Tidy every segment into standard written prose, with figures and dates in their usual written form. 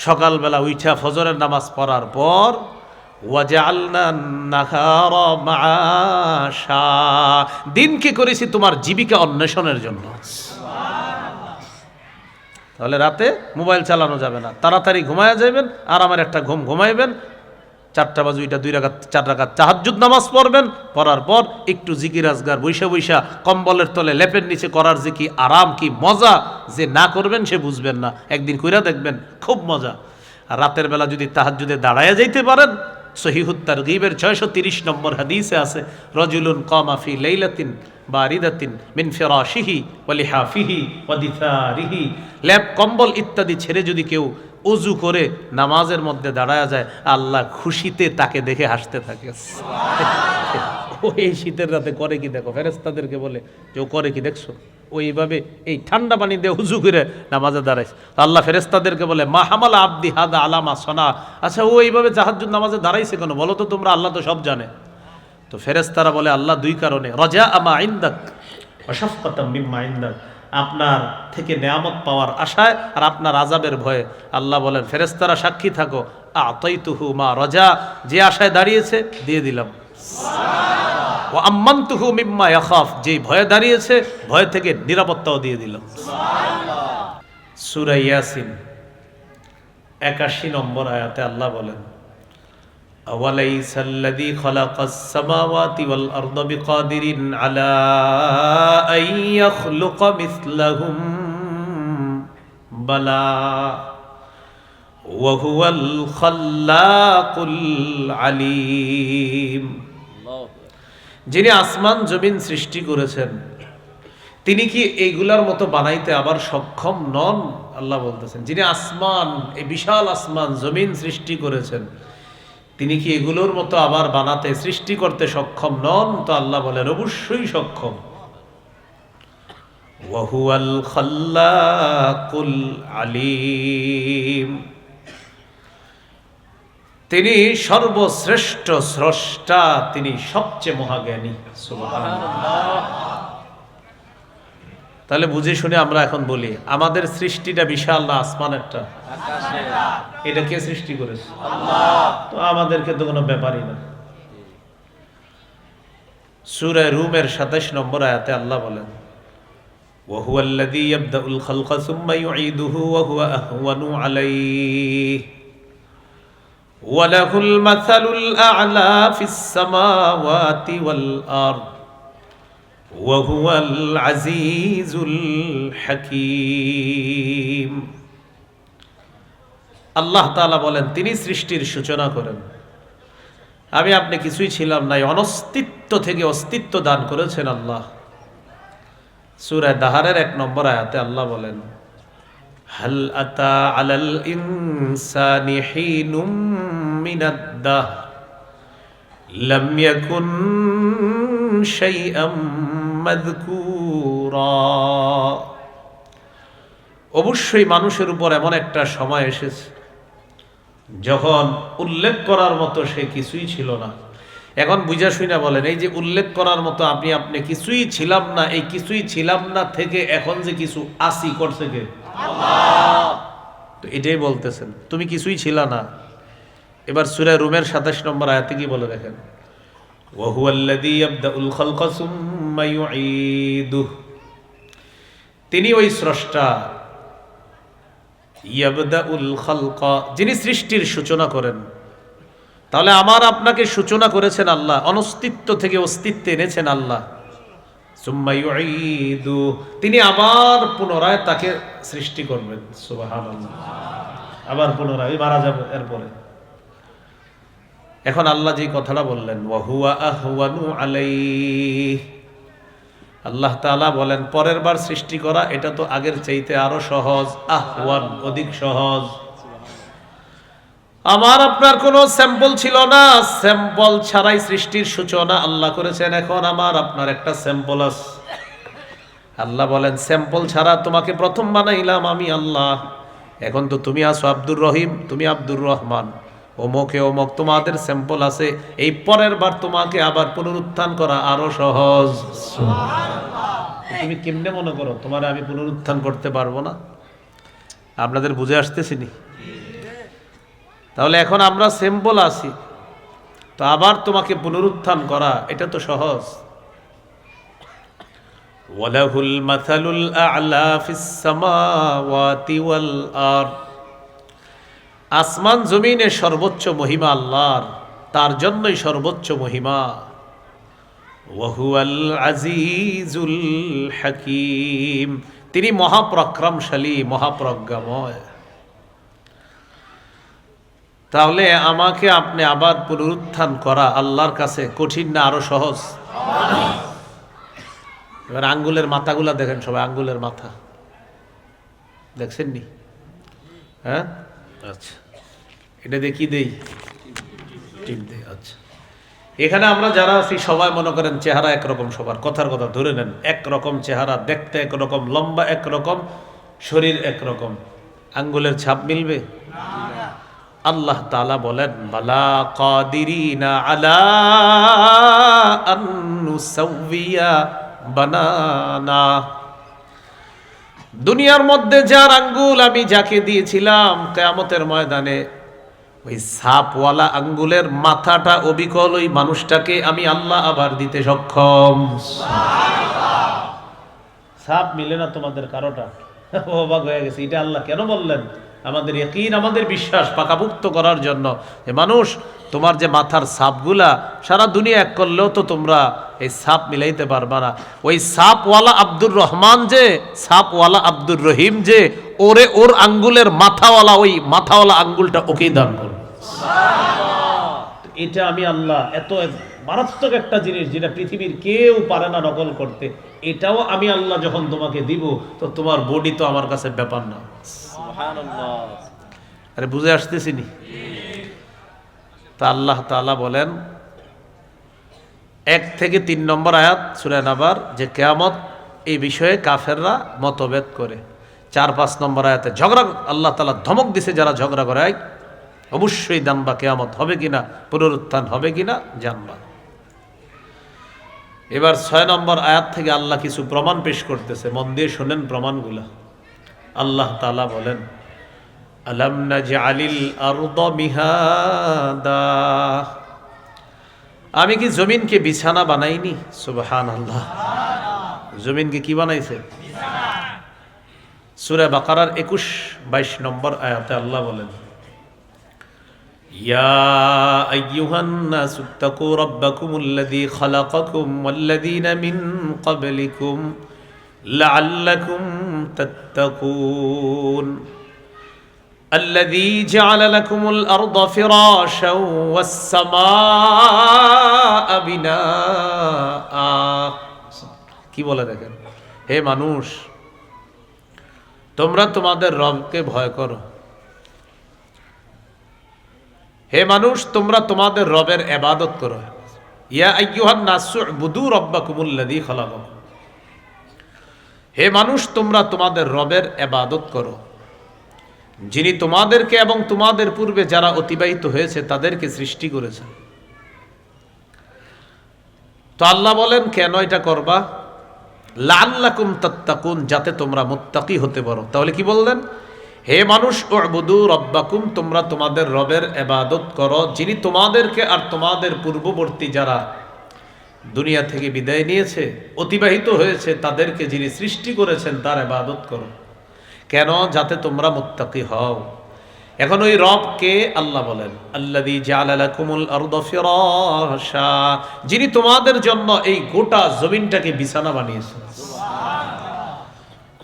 সকালবেলা উঠা ফজরের নামাজ পড়ার পর ওয়াজআলনা নাহারা মাআশা, দিনকে করেছি তোমার জীবিকা অন্বেষণের জন্য। তাহলে রাতে মোবাইল চালানো যাবে না, তাড়াতাড়ি ঘুমায়া যাবেন, আর আমার একটা ঘুমাইবেন, 4টা বাজে 2 রাকাত 4 রাকাত তাহাজ্জুদ নামাজ পড়বেন, পড়ার পর একটু জিকির আজগার বৈশা কম্বলের তলে লেপের নিচে করার যে কি আরাম, কি মজা, যে না করবেন সে বুঝবেন না, একদিন কইরা দেখবেন খুব মজা। আর রাতের বেলা যদি তাহাজ্জুদে দাঁড়ায়া যাইতে পারেন, সহিহুত তারগীবের 630 নম্বর হাদিসে আছে, রজুলুন কামা ফি লাইলাতিন বারিদাতিন মিন ফিরাশিহি ওয়া লিহাফিহি ওয়া দিসারিহি, লেপ কম্বল ইত্যাদি ছেড়ে যদি কেউ অজু করে নামাজের মধ্যে দাঁড়ায়া যায়, আল্লাহ খুশিতে তাকে দেখে হাসতে থাকে। ও এই শীতের রাতে করে কি দেখো, ফেরেশতাদেরকে বলে যে ও করে কি দেখছো, ওইভাবে এই ঠান্ডা পানি দিয়ে উজু করে নামাজে দাঁড়াইছে। আল্লাহ ফেরেশতাদেরকে বলে মা হামালা আব্দি হাদা আলামা সনা, আচ্ছা ও এইভাবে তাহাজ্জুদ নামাজে দাঁড়াইছে কেন বলো তো তোমরা, আল্লাহ তো সব জানে। তো ফেরেশতারা বলে আল্লাহ 2 কারণে, রাজা আমা ইনদাক ওয়া শাফকাতাম মিম্মা ইনদাক, আপনার থেকে নেয়ামত পাওয়ার আশায় আর আপনার আযাবের ভয়ে। আল্লাহ বলেন ফেরেশতারা সাক্ষী থাকো, আতাইতুহু মা রাজা, যে আশায় দাঁড়িয়েছে দিয়ে দিলাম, ওয়া আম্মানতুহু মিম্মা ইয়াখাফ, যে ভয়ে দাঁড়িয়েছে ভয় থেকে নিরাপত্তাও দিয়ে দিলাম। সূরা ইয়াসিন 81 নম্বর আয়াতে আল্লাহ বলেন, আওয়ালাইসাল্লাযী খালাকাস সামাওয়াতি ওয়াল আরদা বিকাদিরিন আলা আন ইয়াখলুকা মিসলাহুম বালা ওয়া হুয়াল খাল্লাকুল আলীম। যিনি আসমান জমিন সৃষ্টি করেছেন তিনি কি এইগুলার মতো বানাইতে আবার সক্ষম নন? আল্লাহ বলতেছেন যিনি আসমান, এই বিশাল আসমান জমিন সৃষ্টি করেছেন, তিনি কি এগুলোর মতো আবার বানাতে, সৃষ্টি করতে সক্ষম নন? তো আল্লাহ বলেন অবশ্যই সক্ষম। ওয়া হুয়াল খাল্লাকুল আলীম, তিনি সর্বশ্রেষ্ঠ স্রষ্টা, তিনি সবচেয়ে মহাজ্ঞানী। সুবহানাল্লাহ। তাহলে বুঝে শুনে আমরা এখন বলি আমাদের সৃষ্টিটা বিশাল না আসমানেরটা? এটা কে সৃষ্টি করেছে? আল্লাহ। তো আমাদেরকে তো কোনো ব্যাপারই না। সূরা রুমের 27 নম্বর আয়াতে আল্লাহ বলেন, ওয়া হুয়াল্লাযী ইয়াবদাউল খালকা সুম্মা ইউঈদুহু ওয়া হুয়া আহওয়ানু আলাইহি ওয়া লাহুল মাসালুল আ'লা ফিস সামাওয়াতি ওয়াল আরদ ওয়া হুয়াল আজিজুল হাকীম। আল্লাহ তাআলা বলেন তিনি সৃষ্টির সূচনা করেন, আমি আপনি কিছুই ছিলাম না, অনস্তিত্ব থেকে অস্তিত্ব দান করেছেন আল্লাহ। সূরা দাহারের 1 নম্বর আয়াতে আল্লাহ বলেন, হাল আতা আলাল ইনসানি হিনুম মিনাদ দাহর লাম ইয়াকুন শাইআম মাযকুরা, অবশ্যই মানুষের উপর এমন একটা সময় এসেছে যখন উল্লেখ করার মতো সে কিছুই ছিল না। এখন বুঝা শুনা বলেন, এই যে উল্লেখ করার মতো আপনি কিছুই ছিলাম না, এই কিছুই ছিলাম না থেকে এখন যে কিছু আসি করছে কে? আল্লাহ। তো এটাই বলতেছেন তুমি কিছুই ছিলা না। এবার সূরা রুমের 27 নম্বর আয়াতে কি বলে দেখেন, ওয়া হুয়াল্লাযী ইয়াবদাউল খালকা সুম্মা ইউঈদুহু, তিনি ওই স্রষ্টা, ইয়াবদাউল খালকা, যিনি সৃষ্টির সূচনা করেন। তাহলে আমার আপনাকে সূচনা করেছেন আল্লাহ, অনস্তিত্ব থেকে অস্তিত্বে এনেছেন আল্লাহ। সুম্মা ইউঈদু, তিনি আবার পুনরায় তাকে সৃষ্টি করবেন। সুবহানাল্লাহ। আবার পুনরায় মারা যাবে এরপরে। এখন আল্লাহ যে কথাটা বললেন ওয়া হুয়া আহওয়ানু আলাইহি, আল্লাহ তাআলা বলেন পরের বার সৃষ্টি করা এটা তো আগের চাইতে আরো সহজ, আহওয়ান অধিক সহজ। আমার আপনার কোনো স্যাম্পল ছিল না, স্যাম্পল ছাড়াই সৃষ্টির সূচনা আল্লাহ করেছেন। এখন আমার আপনার একটা স্যাম্পল আছে। আল্লাহ বলেন স্যাম্পল ছাড়া তোমাকে প্রথম বানাইলাম আমি আল্লাহ। এখন তো তুমি আছো আব্দুর রহিম, তুমি আব্দুর রহমান, অমুকে অমুক, তোমাদের স্যাম্পল আছে। এই পরের বার তোমাকে আবার পুনরুত্থান করা আরো সহজ। তুমি কেমনে মনে করো তোমার আমি পুনরুত্থান করতে পারবো না? আপনাদের বুঝে আসতেছিনি? তাহলে এখন আমরা সিম্পল আছি, তো আবার তোমাকে পুনরুত্থান করা এটা তো সহজ। ওয়ালাহুল মাসালুল আ'লা ফিস সামাওয়াতি ওয়াল আরদ, আসমান জমিনে সর্বোচ্চ মহিমা আল্লাহর, তার জন্যই সর্বোচ্চ মহিমা। ওয়াহুয়াল আজিজুল হাকিম, তিনি মহাপরাক্রমশালী, মহাপ্রজ্ঞাময়। তাহলে আমাকে আপনি আবার পুনরুত্থান করা আল্লাহর কাছে কঠিন না আরো সহজ? এবার আঙ্গুলের মাথাগুলা দেখেন সবাই, আঙ্গুলের মাথা দেখছেন নি? হ্যাঁ, আচ্ছা, এটা দিয়ে কি দেই? টিপ দেই। আচ্ছা, এখানে আমরা যারা আছি সবাই মনে করেন চেহারা একরকম, সবার কথার কথা ধরে নেন, একরকম চেহারা, দেখতে একরকম, লম্বা একরকম, শরীর একরকম, আঙ্গুলের ছাপ মিলবে? আল্লাহ তাআলা বলেন বালা কাদিরিনা আলা আন নুসাউইয়া বানানা, দুনিয়ার মধ্যে যার আঙ্গুল আমি যাকে দিয়েছিলাম, কিয়ামতের ময়দানে ওই সাপওয়ালা আঙ্গুলের মাথাটা অবিকল ওই মানুষটাকে আমি আল্লাহ আবার দিতে সক্ষম। সাপ মিলে না তোমাদের কারোটা? অবাক হয়ে গেছে, এটা আল্লাহ কেন বললেন? আমাদের ইয়াকিন, আমাদের বিশ্বাস পাকাপুক্ত করার জন্য। এ মানুষ, তোমার যে মাথার সাপগুলা সারা দুনিয়া এক করলেও তো তোমরা এই সাপ মিলাইতে পারবা না। ওই সাপওয়ালা আব্দুর রহমান যে, সাপওয়ালা আব্দুর রহিম যে, ওরে ওর আঙ্গুলের মাথাওয়ালা, ওই মাথাওয়ালা আঙ্গুলটা ওকেই দান করো। এটা আমি আল্লাহ, এত মারাত্মক একটা জিনিস যেটা পৃথিবীর কেউ পারে না নকল করতে, এটাও আমি আল্লাহ যখন তোমাকে দিব, তো তোমার বডি তো আমার কাছে ব্যাপার না। আরে বুঝে আসতেছি নি? তা আল্লাহ তাআলা বলেন 1 থেকে 3 নম্বর আয়াত সূরা নাবার, যে কিয়ামত এই বিষয়ে কাফেররা মতভেদ করে। 4-5 নম্বর আয়াতে ঝগড়া, আল্লাহ তাআলা ধমক দিছে যারা ঝগড়া করে, অবশ্যই জানবা কিয়ামত হবে কিনা, পুনরুত্থান হবে কিনা জানবা। এবার 6 নম্বর আয়াত থেকে আল্লাহ কিছু প্রমাণ পেশ করতেছে, মন দিয়ে শোনেন প্রমাণগুলা। আল্লাহ তাআলা বলেন আলাম নাজআলিল আরদা মিহাদা, আমি কি জমিনকে বিছানা বানাইনি? সুবহানাল্লাহ, জমিনকে কি বানাইছে? সূরা বাকারার 21-22 নম্বর আয়াতে আল্লাহ বলেন ইয়া আইয়ুহান নাসু তাকু রাব্বাকুমুল্লাযী খালাকাকুম ওয়াল্লাযীনা মিন ক্বাবলিকুম লাআল্লাকুম তাত্তাকুন الذي جعل لكم الأرض فراشا والسماء بناء। কি বলে দেখেন, হে মানুষ তোমরা তোমাদের রবকে ভয় করো, হে মানুষ তোমরা তোমাদের রবের ইবাদত করো। ইয়া আইয়ুহান নাসু উবুদু রাব্বাকুমুল্লাযী খালাকাকুম, হে মানুষ তোমরা তোমাদের রবের ইবাদত করো, যিনি তোমাদেরকে এবং তোমাদের পূর্বে যারা অতিবাহিত হয়েছে তাদেরকে সৃষ্টি করেছেন। তো আল্লাহ বলেন কেন এটা করবা? লাআল্লাকুম তাত্তাকুন, যাতে তোমরা মুত্তাকি হতে পারো। তাহলে কি বললেন? হে মানুষ উবুদু রাব্বাকুম, তোমরা তোমাদের রবের ইবাদত করো, যিনি তোমাদেরকে আর তোমাদের পূর্ববর্তী যারা দুনিয়া থেকে বিদায় নিয়েছে, অতিবাহিত হয়েছে, তাদেরকে যিনি সৃষ্টি করেছেন তার ইবাদত করো। কেন? যাতে তোমরা মুত্তাকি হও। এখন ওই রবকে আল্লাহ বলেন আল্লাযী জাআলা লাকুমুল আরদা ফিরাশা, যিনি তোমাদের জন্য এই গোটা জমিনটাকে বিছানা বানিয়েছেন। সুবহানাল্লাহ।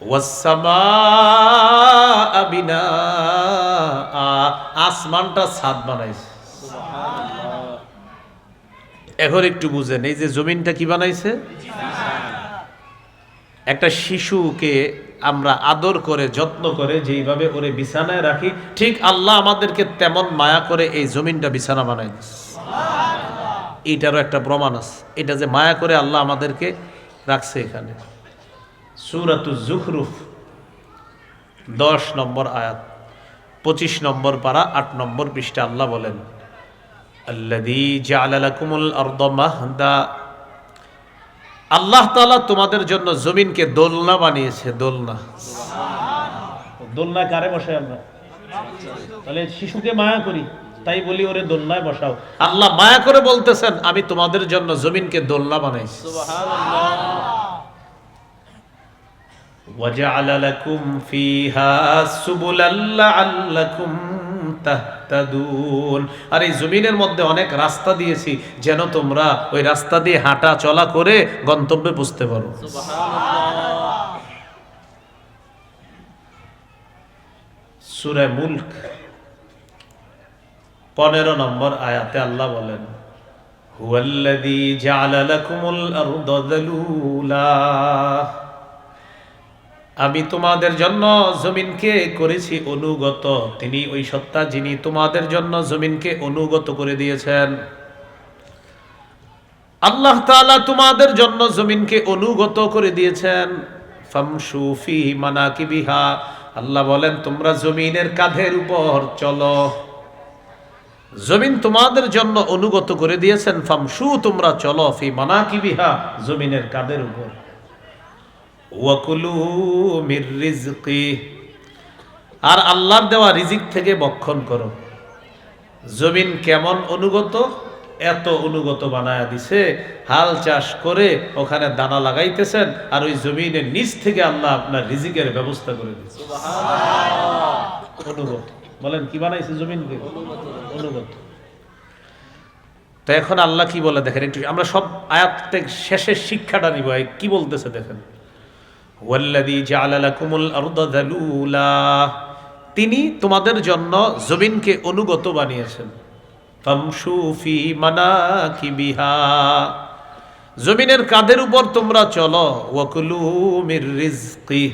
ওয়াস সামাআ বিনাআ, আসমানটা ছাদ বানাইছে। সুবহানাল্লাহ। এখন একটু বুঝেন, এই যে জমিনটা কি বানাইছে? একটা শিশুকে আমরা আদর করে যত্ন করে যেইভাবে ওরে বিছানায় রাখি, ঠিক আল্লাহ আমাদেরকে তেমন মায়া করে এই জমিনটা বিছানা বানাই দিয়েছে। এইটারও একটা প্রমাণ আছে, এটা যে মায়া করে আল্লাহ আমাদেরকে রাখছে। এখানে সূরাতুজ যুখরুফ 10 নম্বর আয়াত 25 নম্বর পারা 8 নম্বর পৃষ্ঠা আল্লাহ বলেন আল্লাযী জাআলা লাকুমুল আরদা মাহদা, আল্লাহ তাআলা তোমাদের জন্য জমিনকে দোলনা বানিয়েছে। দোলনা, দোলনা কারে বসে আমরা? তাহলে শিশুকে মায়া করি, তাই বলি ওরে দোলনায় বসাও। আল্লাহ মায়া করে বলতেছেন আমি তোমাদের জন্য জমিনকে দোলনা বানাইছি। وَجَعَلَ لَكُمْ فِيهَا سُبُلًا لَعَلَّكُمْ তাহতাদুন। আর এই জমিনের মধ্যে অনেক রাস্তা দিয়েছি যেন তোমরা ওই রাস্তা দিয়ে হাঁটা চলা করে গন্তব্যে পৌঁছতে পারো। সূরা মুলক 15 নম্বর আয়াতে আল্লাহ বলেন হুয়াল্লাযী জাআলা লাকুমুল আরদা যালুলা, আমি তোমাদের জন্য জমিনকে করেছি অনুগত। তিনি ওই সত্তা যিনি তোমাদের জন্য জমিনকে অনুগত করে দিয়েছেন। আল্লাহ তাআলা তোমাদের জন্য জমিনকে অনুগত করে দিয়েছেন। ফামশু ফি মানাকিবিহা, আল্লাহ বলেন তোমরা জমিনের কাঁধের উপর চলো। জমিন তোমাদের জন্য অনুগত করে দিয়েছেন। ফামশু, তোমরা চলো, ফি মানাকিবিহা, জমিনের কাঁধের উপর। ওয়াকুলু মির রিজকি, আর আল্লাহর দেওয়া রিজিক থেকে ভক্ষণ করো। জমিন কেমন অনুগত, এত অনুগত বানায়া দিছে, হাল চাষ করে ওখানে দানা লাগাইতেছেন আর ওই জমিনের নিচ থেকে আল্লাহ আপনার রিজিকের ব্যবস্থা করে দিচ্ছে। অনুগত বলেন কি বানাইছে জমিনকে? অনুগত। তো এখন আল্লাহ কি বলে দেখেন একটু, আমরা সব আয়াত থেকে শেষের শিক্ষাটা নিব। কি বলতেছে দেখেন, ওয়াল্লাযী জাআলা লাকুমুল আরদা যালুলা, তিনি তোমাদের জন্য জমিনকে অনুগত বানিয়েছেন। ফামশু ফি মানাকিবিহা, জমিনের কাঁধের উপর তোমরা চলো। ওয়াকুলু মির রিজকি,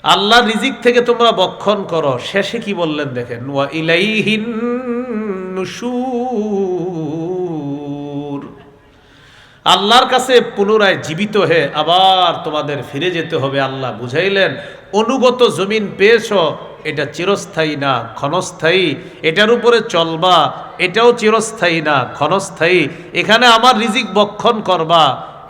আল্লাহর রিজিক থেকে তোমরা ভক্ষণ করো। শেষে কি বললেন দেখেন, ওয়া ইলাইহিন নুশুর, আল্লাহর কাছে পুনরায় জীবিত হয়ে আবার তোমাদের ফিরে যেতে হবে। আল্লাহ বুঝাইলেন অনুগত জমিন পেয়েছ, এটা চিরস্থায়ী না, ক্ষণস্থায়ী। এটার উপরে চলবা, এটাও চিরস্থায়ী না, ক্ষণস্থায়ী। এখানে আমার রিজিক ভক্ষণ করবা,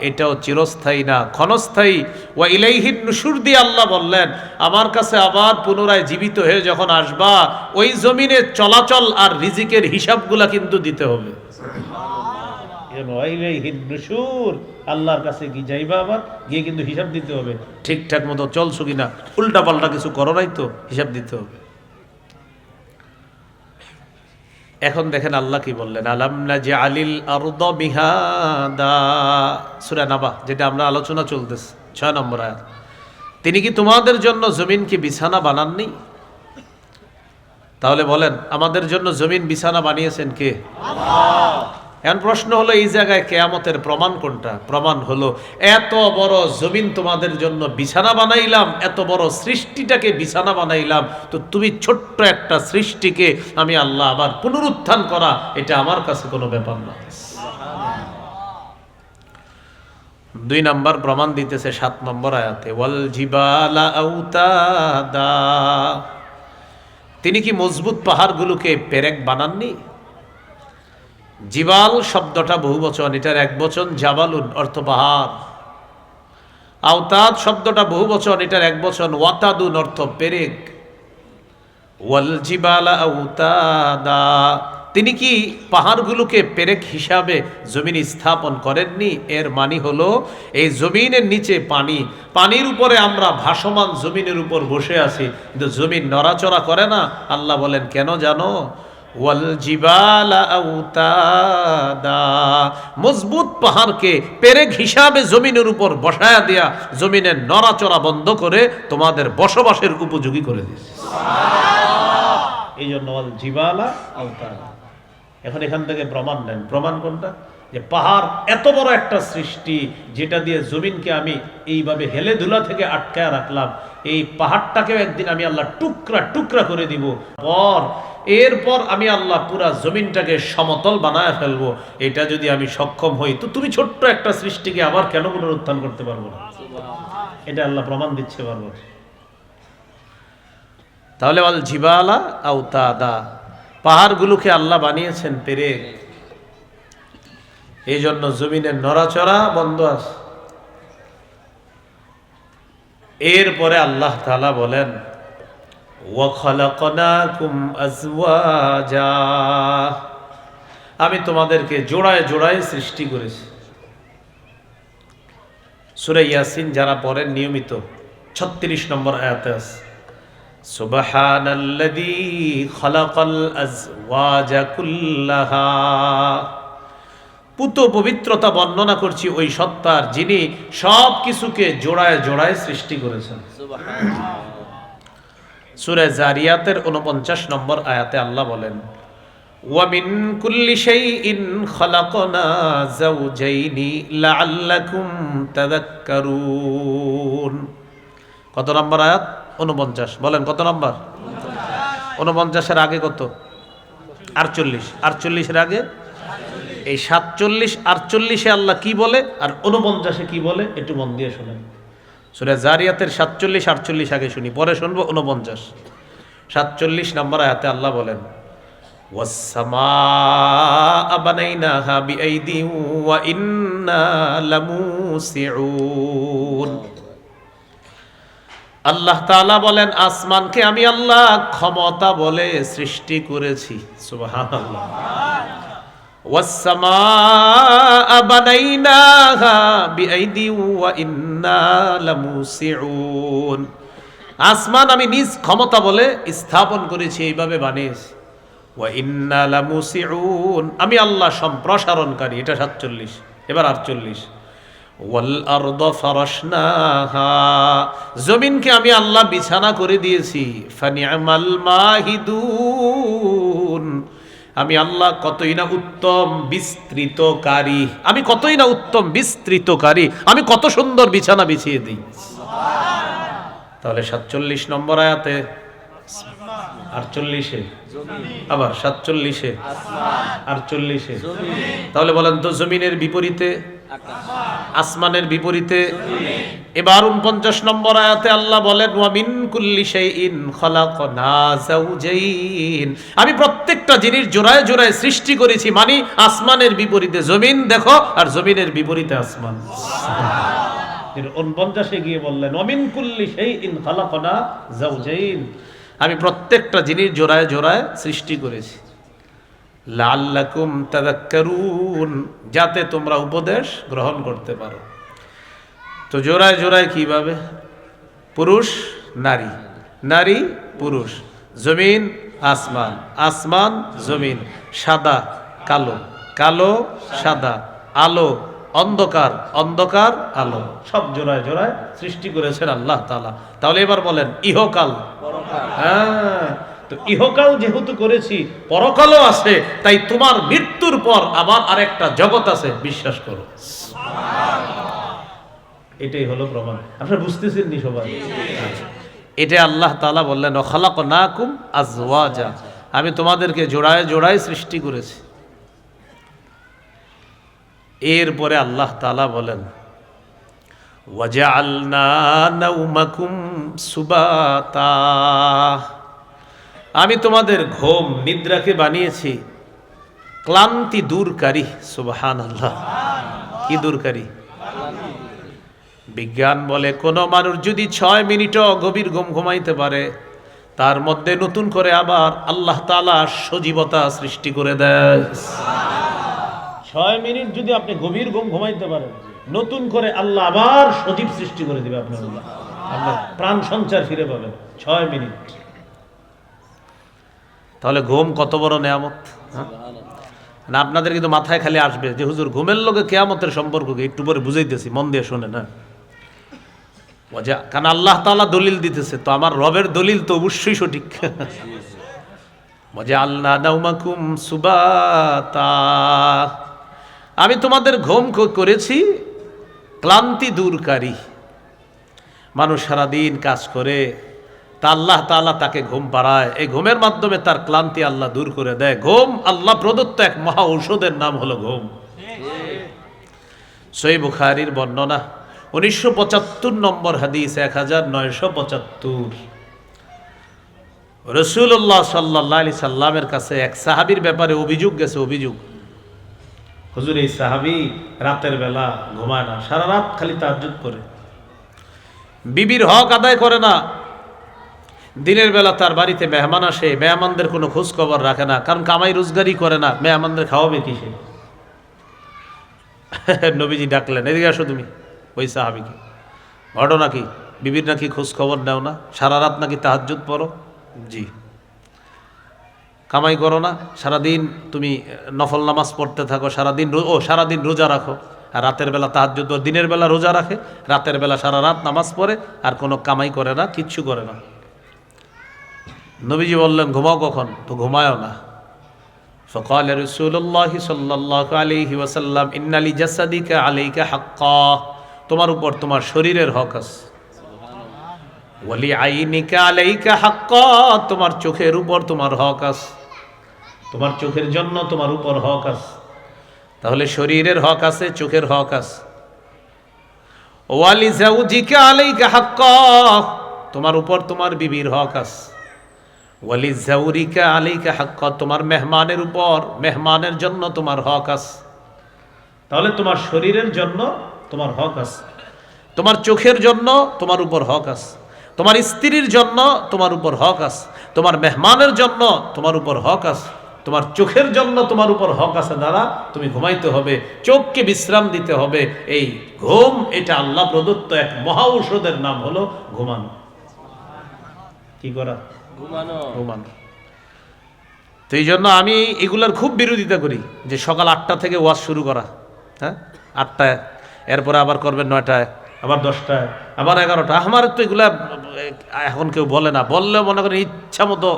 এটাও চিরস্থায়ী না, ক্ষণস্থায়ী। ওয়া ইলাইহিন নুশুর দিয়ে আল্লাহ বললেন আমার কাছে আবার পুনরায় জীবিত হয়ে যখন আসবা, ওই জমিনে চলাচল আর রিজিকের হিসাবগুলা কিন্তু দিতে হবে। আল্লাহর কাছে গিয়ে যাইবা, আবার গিয়ে কিন্তু হিসাব দিতে হবে, ঠিকঠাক মতো চলছো কিনা, উল্টা পাল্টা কিছু করো নাই তো, হিসাব দিতে হবে। এখন দেখেন আল্লাহ কি বললেন, আলাম নাজআলিল আরদা মিহাদা, সূরা নাবা, যেটা আমরা আলোচনা চলতেছে 6 নম্বর আয়াত। তিনি কি তোমাদের জন্য জমিনকে বিছানা বানাননি? তাহলে বলেন আমাদের জন্য জমিন বিছানা বানিয়েছেন কে? আল্লাহ। এখন প্রশ্ন হলো এই জায়গায় কিয়ামতের প্রমাণ কোনটা? প্রমাণ হলো এত বড় জমিন তোমাদের জন্য বিছানা বানাইলাম, এত বড় সৃষ্টিটাকে বিছানা বানাইলাম, তো তুমি ছোট্ট একটা সৃষ্টিকে আমি আল্লাহ আবার পুনরুত্থান করা, এটা আমার কাছে কোনো ব্যাপার না। 2 নম্বর প্রমাণ দিতেছে 7 নম্বর আয়াতে, ওয়াল জিবালা আউতাদা, তিনি কি মজবুত পাহাড়গুলোকে পেরেক বানাননি? জিবাল শব্দটা বহুবচন, এটার একবচন জাবালুন, অর্থ পাহাড়। আওতাদ শব্দটা বহুবচন, এটার একবচন ওয়াতাদুন, অর্থ পেরেক। ওয়াল জিবালা আওতাদা, তিনি কি পাহাড়গুলোকে পেরেক হিসাবে জমিন স্থাপন করেননি? এর মানে হলো এই জমিনের নিচে পানি, পানির উপরে আমরা ভাসমান জমিনের উপর বসে আছি, কিন্তু জমিন নড়াচড়া করে না। আল্লাহ বলেন কেন জানো? ওয়াল জিবালা আওতাদা, মজবুত পাহাড়কে পেরেক হিসাবে জমিনের উপর বসায়া দেয়া, জমিনের নড়াচড়া বন্ধ করে তোমাদের বসবাসের উপযোগী করে দিয়েছে। এই জন্য ওয়াল জিবালা আওতাদা। এখন এখান থেকে প্রমাণ নেন, প্রমাণ কোনটা? যে পাহাড় এত বড় একটা সৃষ্টি, যেটা দিয়ে জমিনকে আমি এইভাবে হেলে ধুলা থেকে আটকায় রাখলাম, এই পাহাড়টাকেও একদিন আমি আল্লাহ টুকরা টুকরা করে দিব, এরপর আমি আল্লাহ পুরা জমিনটাকে সমতল বানায় ফেলবো। এটা যদি আমি সক্ষম হই, তো তুমি ছোট্ট একটা সৃষ্টিকে আবার কেন পুনরুত্থান করতে পারবো না? এটা আল্লাহ প্রমাণ দিচ্ছে বারবার। তাহলে ওয়াল জিবালা আওতাদা, পাহাড়গুলোকে আল্লাহ বানিয়েছেন পেরেক, এই জন্য জমিনের নড়াচড়া বন্ধ আছে। এরপরে আল্লাহ তাআলা বলেন ওয়া খালাকনাকুম আজওয়াজা, আমি তোমাদেরকে জোড়ায় জোড়ায় সৃষ্টি করেছি। সূরা ইয়াসিন যারা পড়েন নিয়মিত 36 নম্বর আয়াতে আছে সুবহানাল্লাযী খালাকাল আজওয়াজা কুল্লাহা, পুত পবিত্রতা বর্ণনা করছি ওই সত্তার যিনি সব কিছুকে জোড়ায় জোড়ায় সৃষ্টি করেছেন। সূরা জারিয়াতের 49 নম্বর আয়াতে আল্লাহ বলেন ওয়া মিন কুল্লি শাইইন খালাকনা যাওজাইনি লাআল্লাকুম তাযাক্কারুন। কত নম্বর আয়াত? 49। বলেন কত নম্বর? 49 এর আগে কত? 48। 48 এর আগে এই 47 48 এ আল্লাহ কি বলে আর 49 এ কি বলে একটু মন দিয়ে শুনেন। সূরা জারিয়াতের 47 48 আগে শুনি, পরে শুনবো 49। 47 নম্বর আয়াতে আল্লাহ বলেন ওয়াস-সামাআ বানাইনাহা বিআইদিন ওয়া ইন্না লামুসিউন। আল্লাহ তাআলা বলেন আসমানকে আমি আল্লাহ ক্ষমতা বলে সৃষ্টি করেছি। সুবহানাল্লাহ। ওয়াস-সামাআ বানাইনাহা বিআইদিন ওয়া ইন্না লামুসিউন, আসমান আমি নিজ ক্ষমতা বলে স্থাপন করেছি, এইভাবে বানিয়েছি। ওয়া ইন্না লামুসিউন, আমি আল্লাহ সম্প্রসারণকারী। এটা 47। এবার 48 ওয়াল আরদা ফারাশনাহা, জমিনকে আমি আল্লাহ বিছানা করে দিয়েছি। ফানি'মাল মাহিদুন, আমি আল্লাহ কতই না উত্তম বিস্তৃতকারী, আমি কতই না উত্তম বিস্তৃতকারী, আমি কত সুন্দর বিছানা বিছিয়ে দিই। তাহলে 47 নম্বর আয়াতে 48 এ আবার 47 এ 48 এ, তাহলে বলেন তো জমিনের বিপরীতে আসমানের বিপরীতে। এবার 49 নম্বর আয়াতে আল্লাহ বলেন ওয়া মিন কুল্লি শাইইন খালাকনা যাওজাইন, আমি প্রত্যেকটা জিনিস জোড়ায় জোড়ায় সৃষ্টি করেছি, মানে আসমানের বিপরীতে জমিন দেখো আর জমিনের বিপরীতে আসমান। 49 গিয়ে বললেন ওয়া মিন কুল্লি শাইইন খালাকনা যাওজাইন, আমি প্রত্যেকটা জিনিস জোড়ায় জোড়ায় সৃষ্টি করেছি। লাআল্লাকুম তাযাক্কারুন, যাতে তোমরা উপদেশ গ্রহণ করতে পারো। তো জোড়ায় জোড়ায় কিভাবে? পুরুষ নারী, নারী পুরুষ, জমিন আসমান, আসমান জমিন, সাদা কালো, কালো সাদা, আলো অন্ধকার, অন্ধকার আলো, সব জোড়ায় জোড়ায় সৃষ্টি করেছেন আল্লাহ তাআলা। তাহলে এবার বলেন ইহকাল, হ্যাঁ, তো ইহকাল যেহেতু করেছি পরকালও আছে, তাই তোমার মৃত্যুর পর আবার আরেকটা জগৎ আছে, বিশ্বাস করো। এটাই হলো প্রমাণ। আপনারা বুঝতেছেন নি সবাই? এটা আল্লাহ তাআলা বললেন ওয়া খালাকনাকুম আজওয়াজা, আমি তোমাদেরকে জোড়ায় জোড়ায় সৃষ্টি করেছি। এরপরে আল্লাহ তাআলা বলেন ওয়াজআলনা নাওমাকুম সুবাতা, আমি তোমাদের ঘুম নিদ্রাকে বানিয়েছি ক্লান্তি দূরকারী। সুবহানাল্লাহ, কি দূরকারী? বিজ্ঞান বলে কোন মানুষ যদি 6 মিনিটও গভীর ঘুম ঘুমাইতে পারে, তার মধ্যে নতুন করে আবার আল্লাহ তাআলা সজীবতা সৃষ্টি করে দেয়। 6 মিনিট যদি আপনি গভীর ঘুম ঘুমাইতে পারেন, নতুন করে আল্লাহ আবার সজীব সৃষ্টি করে দিবে আপনার, আপনার প্রাণ সঞ্চার ফিরে পাবেন 6 মিনিট। তাহলে ঘুম কত বড় নেয়ামত! না আপনাদের কিন্তু মাথায় খালি আসবে যে হুজুর ঘুমের লগে কিয়ামতের সম্পর্ক কি? একটু পরে বুঝাইতেছি, মন দিয়ে শোনে না। কারণ আল্লাহ তাআলা দলিল দিতেছে, তো আমার রবের দলিল তো অবশ্যই সঠিক। ওয়াজআলনা নাওমাকুম সুবাতা, আমি তোমাদের ঘুম করেছি ক্লান্তি দূরকারী। মানুষ সারাদিন কাজ করে, তা আল্লাহ তাআলা তাকে ঘুম পাড়ায়, এই ঘুমের মাধ্যমে তার ক্লান্তি আল্লাহ দূর করে দেয়। ঘুম আল্লাহ প্রদত্ত এক মহা ঔষধের নাম হলো ঘুম। সহিহ বুখারীর বর্ণনা 1975 নম্বর হাদিস 1975। রাসূলুল্লাহ সাল্লাল্লাহু আলাইহি সাল্লামের কাছে এক সাহাবীর ব্যাপারে অভিযোগ গেছে। অভিযোগ, হুজুর এই সাহাবী রাতের বেলা ঘুমায় না, সারা রাত খালি তাহাজ্জুদ করে, বিবির হক আদায় করে না, দিনের বেলা তার বাড়িতে মেহমান আসে, মেহমানদের কোনো খোঁজ খবর রাখে না, কারণ কামাই রোজগারই করে না, মেহমানদের খাওয়াবে কিসে? নবীজি ডাকলেন, এদিকে আসো তুমি। ওই সাহাবীকে, ঘটনা কি? বিবির নাকি খোঁজ খবর নেও না, সারা রাত নাকি তাহাজ্জুদ পড়ো? জি। কামাই করো না, সারাদিন তুমি নফল নামাজ পড়তে থাকো, সারাদিন রোজা রাখো, আর রাতের বেলা তাহাজ্জুদ, দিনের বেলা রোজা রাখে, রাতের বেলা সারা রাত নামাজ পড়ে, আর কোনো কামাই করে না, কিচ্ছু করে না। নবীজি বললেন, ঘুমাও কখন? তো ঘুমায়ও না। فقال رسول الله صلى الله عليه وسلم إن لجسدك عليك حقا, তোমার উপর তোমার শরীরের হক আছে। ওয়ালি আইনিকা আলাইকা হাক্কা, তোমার চোখের উপর তোমার হক আছে, তোমার চোখের জন্য তোমার উপর হক আছে। তাহলে শরীরের হক আছে, চোখের হক আছে। ওয়ালি জাওজিকা আলাইকা হাক্কা, তোমার উপর তোমার বিবির হক আছে। ওয়ালি জাওরিকা আলাইকা হাক্কা, তোমার মেহমানের উপর, মেহমানের জন্য তোমার হক আছে। তাহলে তোমার শরীরের জন্য তোমার হক আছে, তোমার চোখের জন্য তোমার উপর হক আছে, তোমার স্ত্রীর জন্য তোমার উপর হক আছে, তোমার মেহমানের জন্য তোমার উপর হক আছে, তোমার চোখের জন্য তোমার উপর হক আছে। দাদা, তুমি ঘুমাইতে হবে, চোখকে বিশ্রাম দিতে হবে। এই ঘুম, এটা আল্লাহ প্রদত্ত এক মহা ঔষধের নাম হলো ঘুমানো। কি করা? ঘুমানো। তো এই জন্য আমি এগুলার খুব বিরোধিতা করি, যে সকাল 8টা থেকে ওয়াজ শুরু করা। হ্যাঁ, 8টায়, এরপরে আবার করবেন 9টায়, আবার 10টায়, আবার 11টা। আমার তো এগুলা এখন কেউ বলে না, বললেও মনে করেন ইচ্ছা মতো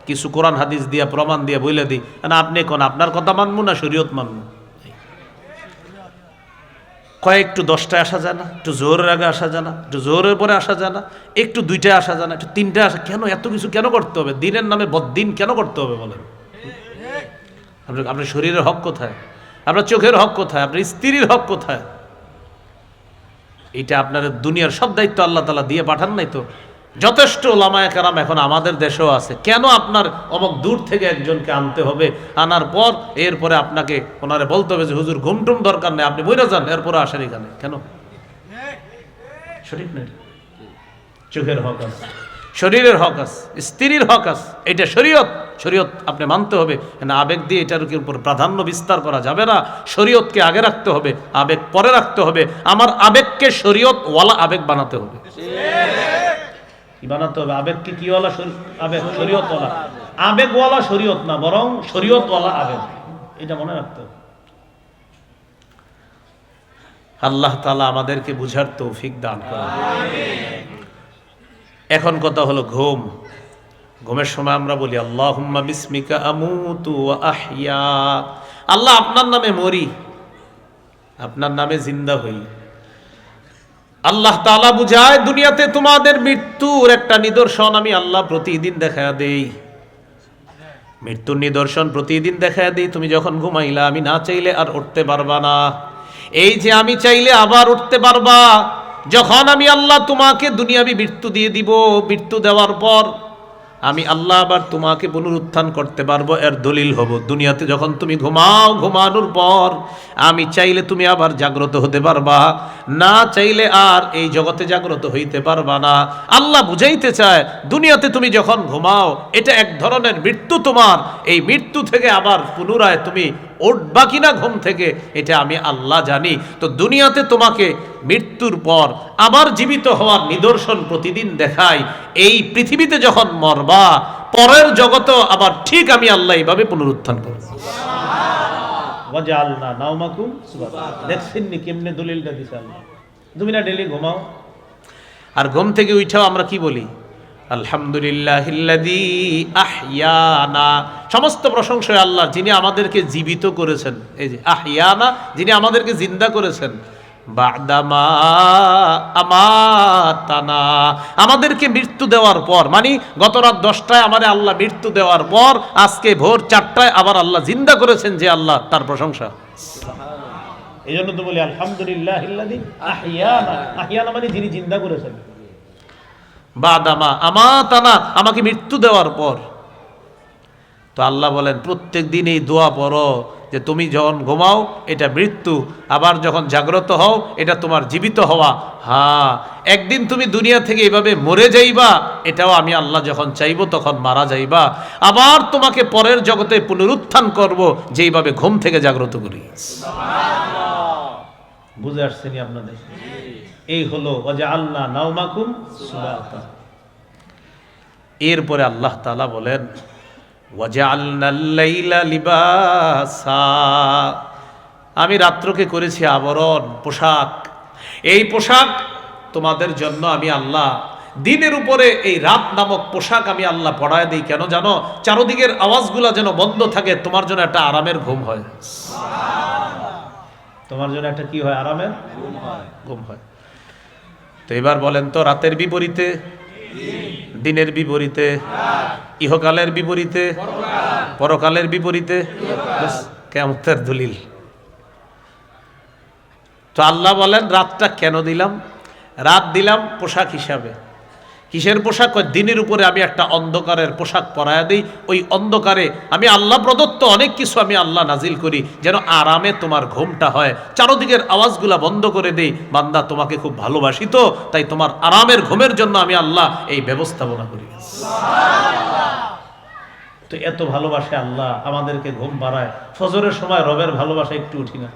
কিছু কোরআন হাদিস দিয়া প্রমাণ দিয়ে বইলে দিই, না আপনি কোন আপনার কথা মানবো না শরীয়ত মানবো। একটু 10টায় আসা যায় না, একটু জোরের আগে আসা যায় না, একটু জোরের পরে আসা যায় না, একটু 2টায় আসা যায় না, একটু 3টায় আসা? কেন এত কিছু কেন করতে হবে? দিনের নামে বদ্দিন কেন করতে হবে বলেন? আপনার শরীরের হক কোথায়? আপনার চোখের হক কোথায়? আপনার স্ত্রীর হক কোথায়? এটা আপনার দুনিয়ার সব দায়িত্ব আল্লাহ তাআলা দিয়ে পাঠান নাই তো? যথেষ্ট ওলামায়ে কেরাম এখন আমাদের দেশেও আছে। কেন আপনার অমুক দূর থেকে একজনকে আনতে হবে? আনার পর এরপরে আপনাকে ওনারে বলতে হবে যে হুজুর ঘুমটুম দরকার নেই, আপনি বইরা যান, এরপরে আসেন এখানে। কেন? সঠিক নেই। চোখের হক আছে, শরীরের হক আছে, স্ত্রীর হক আছে, এটা শরীয়ত। শরীয়ত আপনি মানতে হবে না, আবেগ দিয়ে এটার উপর প্রাধান্য বিস্তার করা যাবে না। শরীয়তকে আগে রাখতে হবে, আবেগ পরে রাখতে হবে। আমার আবেগকে শরীয়ত ওয়ালা আবেগ বানাতে হবে। কি বানাতে হবে? আবেগকে কি ওয়ালা? আবেগ শরীয়ত ওয়ালা। আবেগ ওয়ালা শরীয়ত না, বরং শরীয়ত ওয়ালা আবেগ। এটা মনে রাখতে হবে। আল্লাহ তাআলা আমাদেরকে বুঝার তৌফিক দান করুন। এখন কথা হলো ঘুম। ঘুমের সময় আমরা বলি আল্লাহুম্মা বিসমিকা আমুতু ওয়া আহইয়া, আল্লাহ আপনার নামে মরি, আপনার নামে জিন্দা হই। আল্লাহ তাআলা বুঝায় দুনিয়াতে তোমাদের মৃত্যুর একটা নিদর্শন আমি আল্লাহ প্রতিদিন দেখায়া দেই। মৃত্যুর নিদর্শন প্রতিদিন দেখায়া দেই। তুমি যখন ঘুমাইলা, আমি না চাইলে আর উঠতে পারবা না। এই যে আমি চাইলে আবার উঠতে পারবা। যখন আমি আল্লাহ তোমাকে দুনিয়াবি মৃত্যু দিয়ে দিব, মৃত্যু দেওয়ার পর আমি আল্লাহ আবার তোমাকে পুনরুত্থান করতে পারবো, এর দলিল হব। দুনিয়াতে যখন তুমি ঘুমাও, ঘুমানোর পর আমি চাইলে তুমি আবার জাগ্রত হতে পারবা, না চাইলে আর এই জগতে জাগ্রত হইতে পারবা না। আল্লাহ বুঝাইতে চায় দুনিয়াতে তুমি যখন ঘুমাও, এটা এক ধরনের মৃত্যু তোমার। এই মৃত্যু থেকে আবার পুনরায় তুমি উঠবা কিনা ঘুম থেকে, এটা আমি আল্লাহ জানি। তো দুনিয়াতে তোমাকে মৃত্যুর পর আবার জীবিত হওয়ার নিদর্শন প্রতিদিন দেখাই। এই পৃথিবীতে যখন মরবা, পরের জগত আবার ঠিক আমি আল্লাহ এইভাবে পুনরুত্থান করব। ওয়াজআলনা নাওমাকুম সুবহানাল্লাহ। দেখছেন নি কেমনে দলিলটা দিছে আল্লাহ? তুমি না ডেইলি ঘুমাও, আর ঘুম থেকে উঠাও আমরা কি বলি? আলহামদুলিল্লাহিল্লাযী আহইয়ানা। সমস্ত প্রশংসা আল্লাহ, যিনি আমাদেরকে জীবিত করেছেন। এই যে আহইয়ানা, যিনি আমাদেরকে জিন্দা করেছেন। বাদামা আমাতানা, আমাদেরকে মৃত্যু দেওয়ার পর, মানে গত রাত 10টায় আমারে আল্লাহ মৃত্যু দেওয়ার পর আজকে ভোর 4টায় আবার আল্লাহ জিন্দা করেছেন। যে আল্লাহ, তার প্রশংসা। এই জন্য তো বলি আলহামদুলিল্লাহিল্লাযী আহইয়ানা। আহইয়ানা মানে যিনি জিন্দা করেছেন। বাদামা আমাতানা, আমাকে মৃত্যু দেওয়ার পর। তো আল্লাহ বলেন প্রত্যেক দিন এই দোয়া পড়ো যে তুমি যখন ঘুমাও এটা মৃত্যু, আবার যখন জাগ্রত হও এটা তোমার জীবিত হওয়া। হ্যাঁ, একদিন তুমি দুনিয়া থেকে এইভাবে মরে যাইবা, এটাও আমি আল্লাহ যখন চাইবো তখন মারা যাইবা, আবার তোমাকে পরের জগতে পুনরুত্থান করব যেইভাবে ঘুম থেকে জাগ্রত করি। বুঝে আসছেনি আপনাদের? এই হলো ওয়াজআলনা নাওমাকুম সুবাতা। এরপরে আল্লাহ তাআলা বলেন ওয়াজআলনাল লাইলা লিবাসা, আমি রাত্রকে করেছি আবরণ, পোশাক। এই পোশাক তোমাদের জন্য আমি আল্লাহ দিনের উপরে এই রাত নামক পোশাক আমি আল্লাহ পড়ায় দিই। কেন জানো? চারদিকের আওয়াজগুলা যেন বন্ধ থাকে, তোমার জন্য একটা আরামের ঘুম হয়। তোমার জন্য একটা কি হয়? আরামের ঘুম হয়। তো এবার বলেন তো, রাতের বিপরীতে, দিনের বিপরীতে, ইহকালের বিপরীতে, পরকালের বিপরীতে, কিয়ামতের দলিল। তো আল্লাহ বলেন রাতটা কেন দিলাম? রাত দিলাম পোশাক হিসাবে। কিসের পোশাক? দিনের উপরে আমি একটা অন্ধকারের পোশাক পরায়া দিই। ওই অন্ধকারে আমি আল্লাহ প্রদত্ত অনেক কিছু আমি আল্লাহ নাজিল করি যেন আরামে তোমার ঘুমটা হয়। চারদিকের আওয়াজগুলা বন্ধ করে দেই। বান্দা তোমাকে খুব ভালোবাসি, তো তাই তোমার আরামের ঘুমের জন্য আমি আল্লাহ এই ব্যবস্থাপনা করি। তো এত ভালোবাসে আল্লাহ, আমাদেরকে ঘুম বাড়ায়। ফজরের সময় রবের ভালোবাসা একটু উঠি না?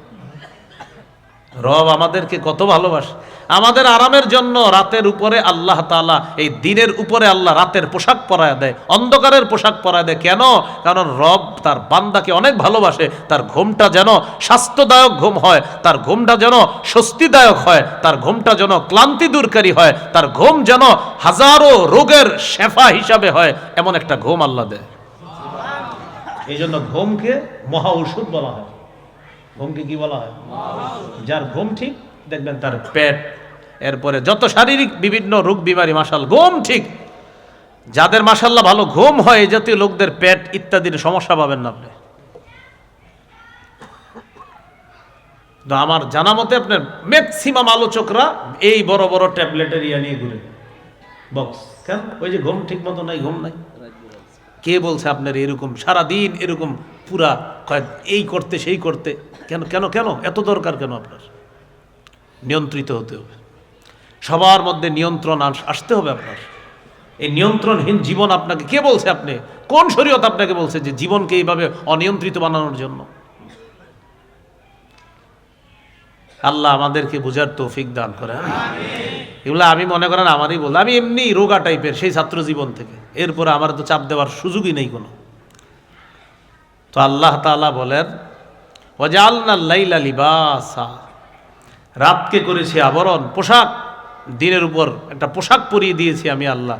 রব আমাদেরকে কত ভালোবাসে। আমাদের আরামের জন্য রাতের উপরে আল্লাহ তাআলা, এই দিনের উপরে আল্লাহ রাতের পোশাক পরায় দেয়, অন্ধকারের পোশাক পরায় দেয়। কেন? কারণ রব তার বান্দাকে অনেক ভালোবাসে। তার ঘুমটা যেন স্বাস্থ্যদায়ক ঘুম হয়, তার ঘুমটা যেন স্বস্তিদায়ক হয়, তার ঘুমটা যেন ক্লান্তি দূরকারী হয়, তার ঘুম যেন হাজারো রোগের শেফা হিসাবে হয়, এমন একটা ঘুম আল্লাহ দেয়। এই জন্য ঘুমকে মহা ঔষধ বলা হয়। ঘুমকে কি বলা হয়? যার ঘুম ঠিক, দেখবেন তার পেট, এরপরে যত শারীরিক বিভিন্ন রোগ বিমারি, মাশাআল্লাহ ঘুম ঠিক। যাদের মাশাআল্লাহ ভালো ঘুম হয়, এই জাতীয় লোকদের পেট ইত্যাদির সমস্যা পাবেন না আপনি। তো আমার জানা মতে আপনার ম্যাক্সিমাম আলোচকরা এই বড় বড় ট্যাবলেটের ইয়া নিয়ে ঘুরে বক্স। কেন? ওই যে ঘুম ঠিক মতো নাই, ঘুম নাই। কে বলছে আপনার এরকম সারাদিন এরকম পুরা এই করতে সেই করতে? কেন কেন কেন এত দরকার কেন? আপনার নিয়ন্ত্রিত হতে হবে, সবার মধ্যে নিয়ন্ত্রণ আসতে হবে আপনার। এই নিয়ন্ত্রণহীন জীবন আপনাকে কে বলছে? আপনি কোন শরীয়ত আপনাকে বলছে যে জীবনকে এইভাবে অনিয়ন্ত্রিত বানানোর জন্য? আল্লাহ আমাদেরকে বুঝার তৌফিক দান করে। এগুলো আমি মনে করেন আমারই বল, আমি এমনি রোগা টাইপের সেই ছাত্র জীবন থেকে, এরপরে আমার তো চাপ দেওয়ার সুযোগই নেই কোনো। তো আল্লাহ তাআলা বলেন ওয়াজআলনাল লাইলা লিবাসা, রাতকে করেছি আবরণ, পোশাক। দিনের উপর একটা পোশাক পরিয়ে দিয়েছি আমি আল্লাহ,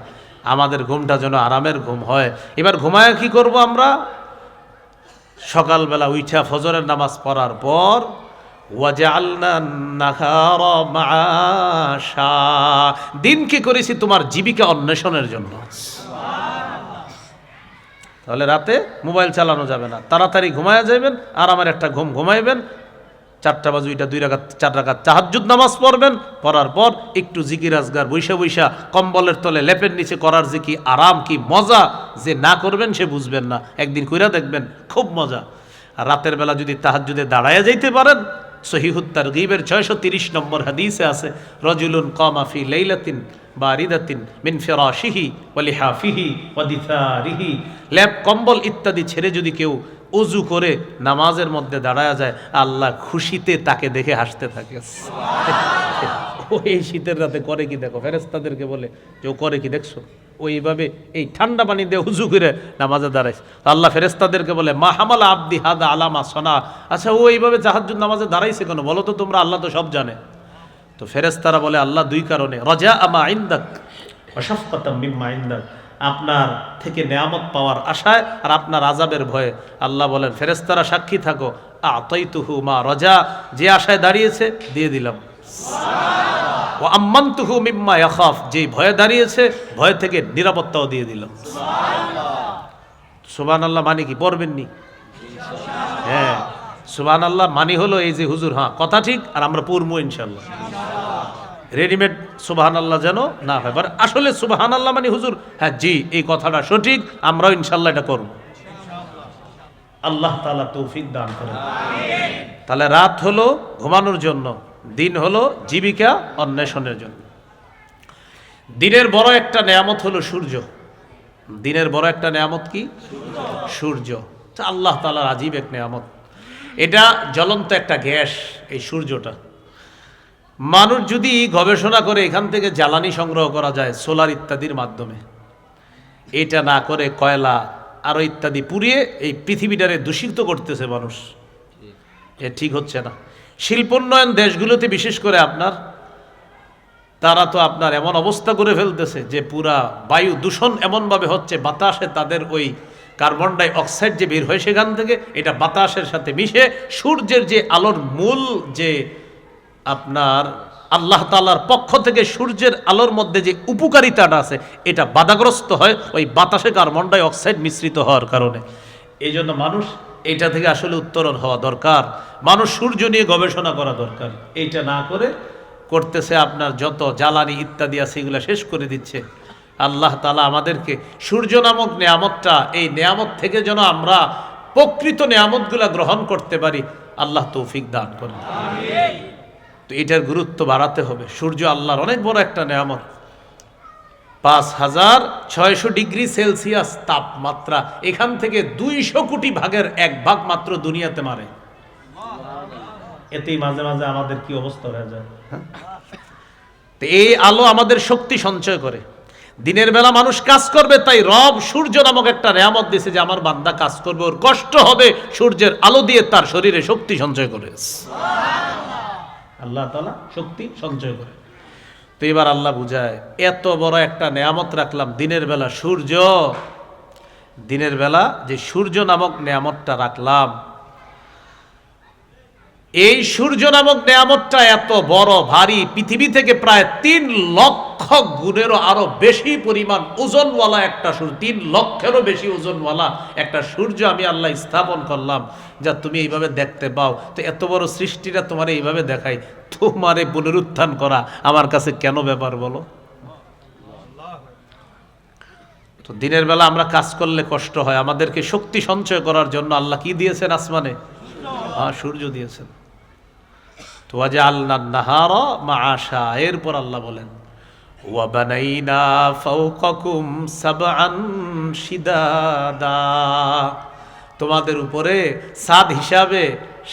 আমাদের ঘুমটা যেন আরামের ঘুম হয়। এবার ঘুমায় কি করব আমরা? সকালবেলা উঠা ফজরের নামাজ পড়ার পর ওয়াজআলনান নাহারা মাআশা, দিনকে করেছি তোমার জীবিকা অন্বেষণের জন্য। তাহলে রাতে মোবাইল চালানো যাবে না, তাড়াতাড়ি ঘুমায়া যাবেন, আর আমার একটা ঘুম ঘুমাইবেন। 4টা বাজে ওইটা 2 রাকাত 4 রাকাত তাহাজ্জুদ নামাজ পড়বেন। পড়ার পর একটু জিকির আজগার বৈশা বৈশা কম্বলের তলে লেপের নিচে করার যে কি আরাম, কি মজা, যে না করবেন সে বুঝবেন না। একদিন কইরা দেখবেন খুব মজা। আর রাতের বেলা যদি তাহাজ্জুদে দাঁড়ায়া যাইতে পারেন, সহিহুত তারগীবের 630 নম্বর হাদিসে আছে, রজুলুন কামা ফি লাইলাতিন বারিদাতিন মিন ফিরাশিহি ওয়া লিহাফিহি ওয়া দিথারিহি, লেপ কম্বল ইত্যাদি ছেড়ে যদি কেউ ওযু করে নামাজের মধ্যে দাঁড়ায়া যায়, আল্লাহ খুশিতে তাকে দেখে হাসতে থাকে। এই শীতের রাতে করে কি দেখো, ফেরেশতাদেরকে বলে যে ও করে কি দেখছো? ওইভাবে এই ঠান্ডা পানি দিয়ে উযু করে নামাজে দাঁড়াইছে। আল্লাহ ফেরেশতাদেরকে বলে মা হামালা আবদি হাদা আলামা সনা, আচ্ছা ও এইভাবে তাহাজ্জুদ নামাজে দাঁড়াইছে কেন বলো তো তোমরা? আল্লাহ তো সব জানে। তো ফেরেশতারা বলে আল্লাহ 2 কারণে, রাজা আমা ইনদাক ওয়া শাফকাতাম মিম্মা ইনদাক, আপনার থেকে নেয়ামত পাওয়ার আশায় আর আপনার আযাবের ভয়ে। আল্লাহ বলেন ফেরেশতারা সাক্ষী থাকো, আতাইতুহু মা রাজা, যে আশায় দাঁড়িয়েছে দিয়ে দিলাম। ওয়া আম্মানতুহু মিম্মা ইয়াখাফ, যেই ভয়ে দাঁড়িয়েছে ভয় থেকে নিরাপত্তাও দিয়ে দিলাম। সুবহানাল্লাহ মানে কি? পড়বেন নি? হ্যাঁ, সুবহানাল্লাহ মানে হলো এই যে হুজুর হ্যাঁ কথা ঠিক, আর আমরা পড়বো ইনশাআল্লাহ। রেডিমেড সুবহানাল্লাহ যেন না হয়, আসলে সুবহানাল্লাহ মানে হুজুর হ্যাঁ জি এই কথাটা সঠিক, আমরাও ইনশাআল্লাহ এটা করব। আল্লাহ তাআলা তৌফিক দান করেন। তাহলে রাত হলো ঘুমানোর জন্য, দিন হলো জীবিকা অন্বেষণের জন্য। দিনের বড় একটা নেয়ামত হলো সূর্য। দিনের বড় একটা নেয়ামত কি? সূর্য। আল্লাহ তাআলার আজীব এক নেয়ামত। এটা জ্বলন্ত একটা গ্যাস, এই সূর্যটা। মানুষ যদি গবেষণা করে এখান থেকে জ্বালানি সংগ্রহ করা যায় সোলার ইত্যাদির মাধ্যমে, এটা না করে কয়লা আরো ইত্যাদি পুড়িয়ে এই পৃথিবীটারে দূষিত করতেছে মানুষ, এ ঠিক হচ্ছে না। শিল্পোন্নয়ন দেশগুলোতে বিশেষ করে তারা তো এমন অবস্থা করে ফেলতেছে যে পুরা বায়ু দূষণ এমনভাবে হচ্ছে, বাতাসে তাদের ওই কার্বন ডাই অক্সাইড যে বের হয় সেখান থেকে এটা বাতাসের সাথে মিশে সূর্যের যে আলোর মূল যে আল্লাহ তাআলার পক্ষ থেকে সূর্যের আলোর মধ্যে যে উপকারিতাটা আছে এটা বাধাগ্রস্ত হয় ওই বাতাসে কার্বন ডাই অক্সাইড মিশ্রিত হওয়ার কারণে। এই জন্য মানুষ এটা থেকে আসলে উত্তরণ হওয়া দরকার, মানুষ সূর্য নিয়ে গবেষণা করা দরকার। এইটা না করে করতেছে যত জ্বালানি ইত্যাদি আছে এগুলো শেষ করে দিচ্ছে। আল্লাহ তাআলা আমাদেরকে সূর্য নামক নেয়ামতটা, এই নেয়ামত থেকে যেন আমরা প্রকৃত নেয়ামতগুলা গ্রহণ করতে পারি, আল্লাহ তৌফিক দান করেন। তো এটার গুরুত্ব বাড়াতে হবে। সূর্য আল্লাহর অনেক বড় একটা নেয়ামত। 5600 ডিগ্রি সেলসিয়াস তাপমাত্রা, এখান থেকে 200 কোটি ভাগের 1 ভাগ মাত্র দুনিয়াতে মারে। এতেই মাঝে মাঝে আমাদের কি অবস্থা হয়ে যায়। তো এই আলো আমাদের শক্তি সঞ্চয় করে। দিনের বেলা মানুষ কাজ করবে, তাই রব সূর্য নামক একটা নেয়ামত দিয়েছে যে আমার বান্দা কাজ করবে, ওর কষ্ট হবে, সূর্যের আলো দিয়ে তার শরীরে শক্তি সঞ্চয় করে। আল্লাহ তাআলা শক্তি সঞ্চয় করে। তো এবার আল্লাহ বুঝায়, এত বড় একটা নেয়ামত রাখলাম দিনের বেলা সূর্য, দিনের বেলা যে সূর্য নামক নেয়ামতটা রাখলাম, এই সূর্য নামক নেয়ামতটা এত বড় ভারী, পৃথিবী থেকে প্রায় 3 লক্ষ গুণেরও আরো বেশি পরিমাণ ওজনওয়ালা একটা সূর্য, 3 লক্ষেরও বেশি ওজনওয়ালা একটা সূর্য আমি আল্লাহ স্থাপন করলাম, যা তুমি এইভাবে দেখতে পাও। তো এত বড় সৃষ্টিটা তোমার এইভাবে দেখাই, তোমারে পুনরুত্থান করা আমার কাছে কেন ব্যাপার বলো? তো দিনের বেলা আমরা কাজ করলে কষ্ট হয়, আমাদেরকে শক্তি সঞ্চয় করার জন্য আল্লাহ কি দিয়েছেন? আসমানে সূর্য দিয়েছেন। তো ওয়াজআলনান নাহারা মাআশা, এরপর আল্লাহ বলেন ওয়া বানাইনা ফাওকাকুম সাবআন শিদাদা, তোমাদের উপরে ছাদ হিসাবে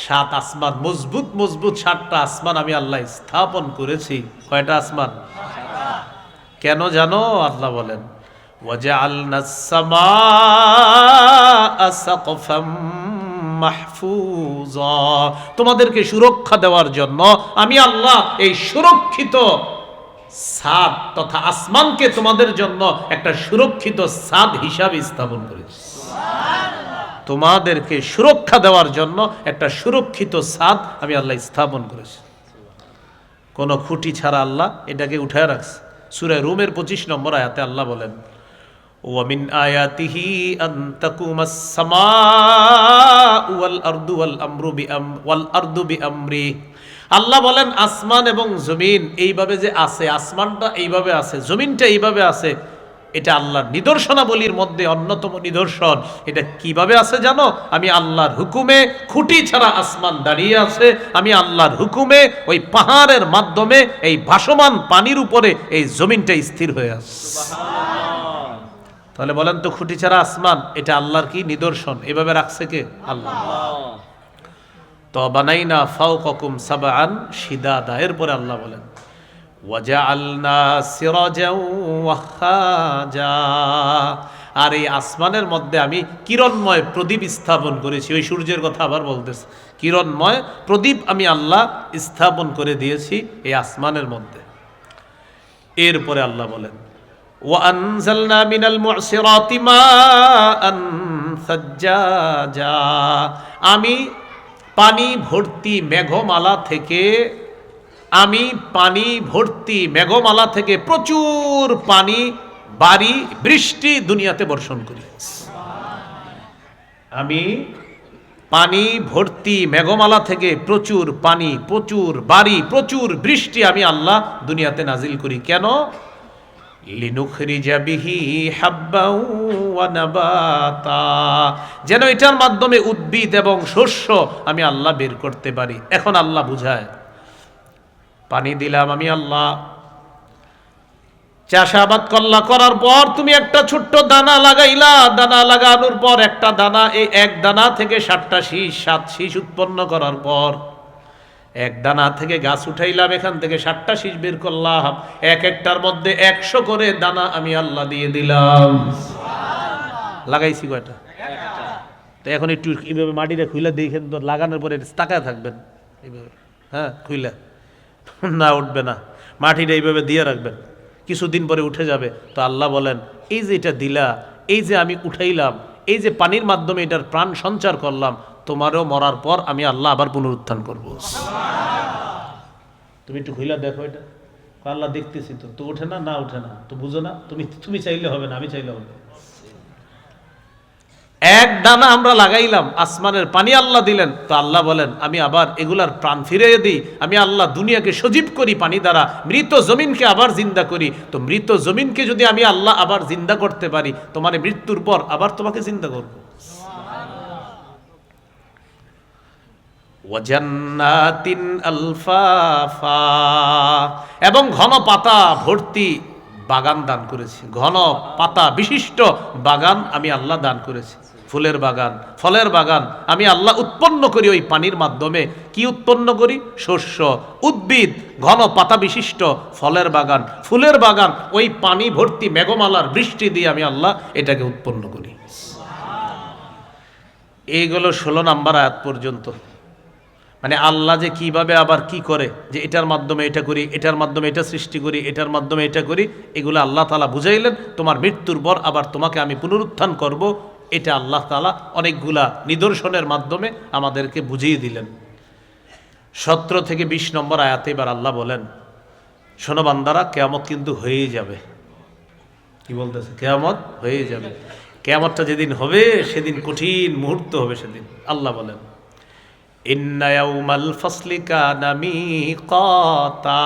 7 আসমান, মজবুত মজবুত 7টা আসমান আমি আল্লাহ স্থাপন করেছি। কয়টা আসমান? কেন জানো? আল্লাহ বলেন ওয়াজআলনাস সামাআ সাকফাম মাহফুজা, তোমাদেরকে সুরক্ষা দেওয়ার জন্য আমি আল্লাহ এই সুরক্ষিত ছাদ তথা আসমানকে তোমাদের জন্য একটা সুরক্ষিত ছাদ হিসাবে স্থাপন করেছি। তোমাদেরকে সুরক্ষা দেওয়ার জন্য একটা সুরক্ষিত ছাদ আমি আল্লাহ স্থাপন করেছি। কোন খুঁটি ছাড়া আল্লাহ এটাকে উঠায় রাখছে। সূরা রুমের 25 নম্বর আয়াতে আল্লাহ বলেন ওয়ামিন আয়াতিহি আন তাকুমাস সামাউ ওয়াল আরদু বিআমরি, আল্লাহ বলেন আসমান এবং জমিন এইভাবে যে আছে, আসমানটা এইভাবে আছে, জমিনটা এইভাবে আছে, এটা আল্লাহর নিদর্শনাবলীর মধ্যে অন্যতম নিদর্শন। এটা কিভাবে আছে জানো? আমি আল্লাহর হুকুমে, খুঁটি ছাড়া আসমান দাঁড়িয়ে আছে, আমি আল্লাহর হুকুমে ওই পাহাড়ের মাধ্যমে এই ভাসমান পানির উপরে এই জমিনটা স্থির হয়ে আছে। তাহলে বলেন তো, খুঁটি ছাড়া আসমান, এটা আল্লাহর কি নিদর্শন? এভাবে রাখছে কে? আল্লাহ। তো বানাইনা ফাওকাকুম সাবআন শিদাদা, এরপরে আল্লাহ বলেন ওয়াজআলনা সিরাজাও ওয়াখাজা, আর এই আসমানের মধ্যে আমি কিরণময় প্রদীপ স্থাপন করেছি। ওই সূর্যের কথা আবার বলতেছে, কিরণময় প্রদীপ আমি আল্লাহ স্থাপন করে দিয়েছি এই আসমানের মধ্যে। এরপরে আল্লাহ বলেন وأنزلنا من المعصرات ماء ثجاجا, আমি পানি ভর্তি মেঘমালা থেকে, আমি পানি ভর্তি মেঘমালা থেকে প্রচুর পানি, বাড়ি, বৃষ্টি দুনিয়াতে বর্ষণ করি। আমি পানি ভর্তি মেঘমালা থেকে প্রচুর পানি, প্রচুর বাড়ি, প্রচুর বৃষ্টি আমি আল্লাহ দুনিয়াতে নাজিল করি। কেন? লিনুখরিজা বিহি হাব্বাও ওয়া নাবাতা, যেন এটার মাধ্যমে উদ্ভিদ এবং শস্য আমি আল্লাহ বের করতে পারি। এখন আল্লাহ বুঝায়, পানি দিলাম আমি আল্লাহ, চাষাবাদ করলা, করার পর তুমি একটা ছোট্ট দানা লাগাইলা, দানা লাগানোর পর একটা দানা, এই এক দানা থেকে 7টা শীষ, 7 শীষ উৎপন্ন করার পর এক দানা থেকে গাছ উঠাইলাম, এখান থেকে 7টা শীষ বের করলাম, এক একটার মধ্যে 100 করে দানা আমি আল্লাহ দিয়ে দিলাম। লাগাইছি কয়টা? তো এখন একটু এইভাবে মাটিটা খুইলা দেখেন তো, লাগানোর পরে তাকায় থাকবেন এইভাবে, হ্যাঁ খুইলা, না উঠবে না, মাটিটা এইভাবে দিয়ে রাখবেন, কিছুদিন পরে উঠে যাবে। তো আল্লাহ বলেন, এই যে এটা দিলা, এই যে আমি উঠাইলাম, এই যে পানির মাধ্যমে এটার প্রাণ সঞ্চার করলাম, তোমারও মরার পর আমি আল্লাহ আবার পুনরুত্থান করব। তুমি একটু খুইলা দেখো এটা। আল্লাহ দেখতেছি তো, তো ওঠে না, না ওঠে না, তো বুঝো না, তুমি চাইলে হবে না, আমি চাইলে হবে। এক দানা আমরা লাগাইলাম, আসমানের পানি আল্লাহ দিলেন, তো আল্লাহ বলেন আমি আবার এগুলার প্রাণ ফিরিয়ে দিই, আমি আল্লাহ দুনিয়াকে সজীব করি পানি দ্বারা, মৃত জমিনকে আবার জিন্দা করি। তো মৃত জমিনকে যদি আমি আল্লাহ আবার জিন্দা করতে পারি, তোমার মৃত্যুর পর আবার তোমাকে জিন্দা করব। ওয়াজান্নাতিন আলফাফা, এবং ঘন পাতা ভর্তি বাগান দান করেছি, ঘন পাতা বিশিষ্ট বাগান আমি আল্লাহ দান করেছি, ফুলের বাগান, ফলের বাগান আমি আল্লাহ উৎপন্ন করি। ওই পানির মাধ্যমে কি উৎপন্ন করি? শস্য, উদ্ভিদ, ঘন পাতা বিশিষ্ট ফলের বাগান, ফুলের বাগান, ওই পানি ভর্তি মেঘমালার বৃষ্টি দিয়ে আমি আল্লাহ এটাকে উৎপন্ন করি। এইগুলো 16 নম্বর আয়াত পর্যন্ত। মানে আল্লাহ যে কিভাবে আবার কি করে, যে এটার মাধ্যমে এটা করি, এটার মাধ্যমে এটা সৃষ্টি করি, এটার মাধ্যমে এটা করি, এগুলো আল্লাহ তাআলা বুঝাইলেন। তোমার মৃত্যুর পর আবার তোমাকে আমি পুনরুত্থান করব, এটা আল্লাহ তাআলা অনেকগুলা নিদর্শনের মাধ্যমে আমাদেরকে বুঝিয়ে দিলেন। 17 থেকে 20 নম্বর আয়াতে এবার আল্লাহ বলেন, শোনো বান্দারা, কিয়ামত কিন্তু হয়েই যাবে। কি বলতেছে? কিয়ামত হয়ে যাবে। কিয়ামতটা যেদিন হবে সেদিন কঠিন মুহূর্ত হবে সেদিন। আল্লাহ বলেন, ইন্না ইয়াউমাল ফাসলি কানা মিকাতা,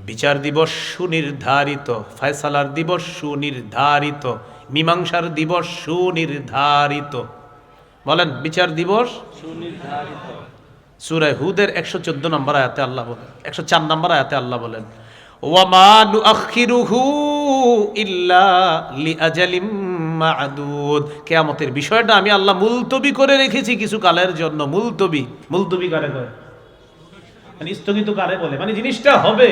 বিচার দিবস সুনির্ধারিত, ফয়সালার দিবস সুনির্ধারিত, মীমাংসার দিবস সুনির্ধারিত। বলেন, বিচার দিবস সুনির্ধারিত। সূরা হুদের 114 নম্বর আয়াতে আল্লাহ বলেন, 104 নম্বর আয়াতে আল্লাহ বলেন, ওয়ামা নুআখিরুহু ইল্লা লিআজালিম মা'দুদ, কিয়ামতের বিষয়টা আমি আল্লাহ মুলতবি করে রেখেছি কিছু কালের জন্য। মুলতবি, মুলতবি কারে কয়? মানে স্থগিত কারে বলে? মানে জিনিসটা হবে,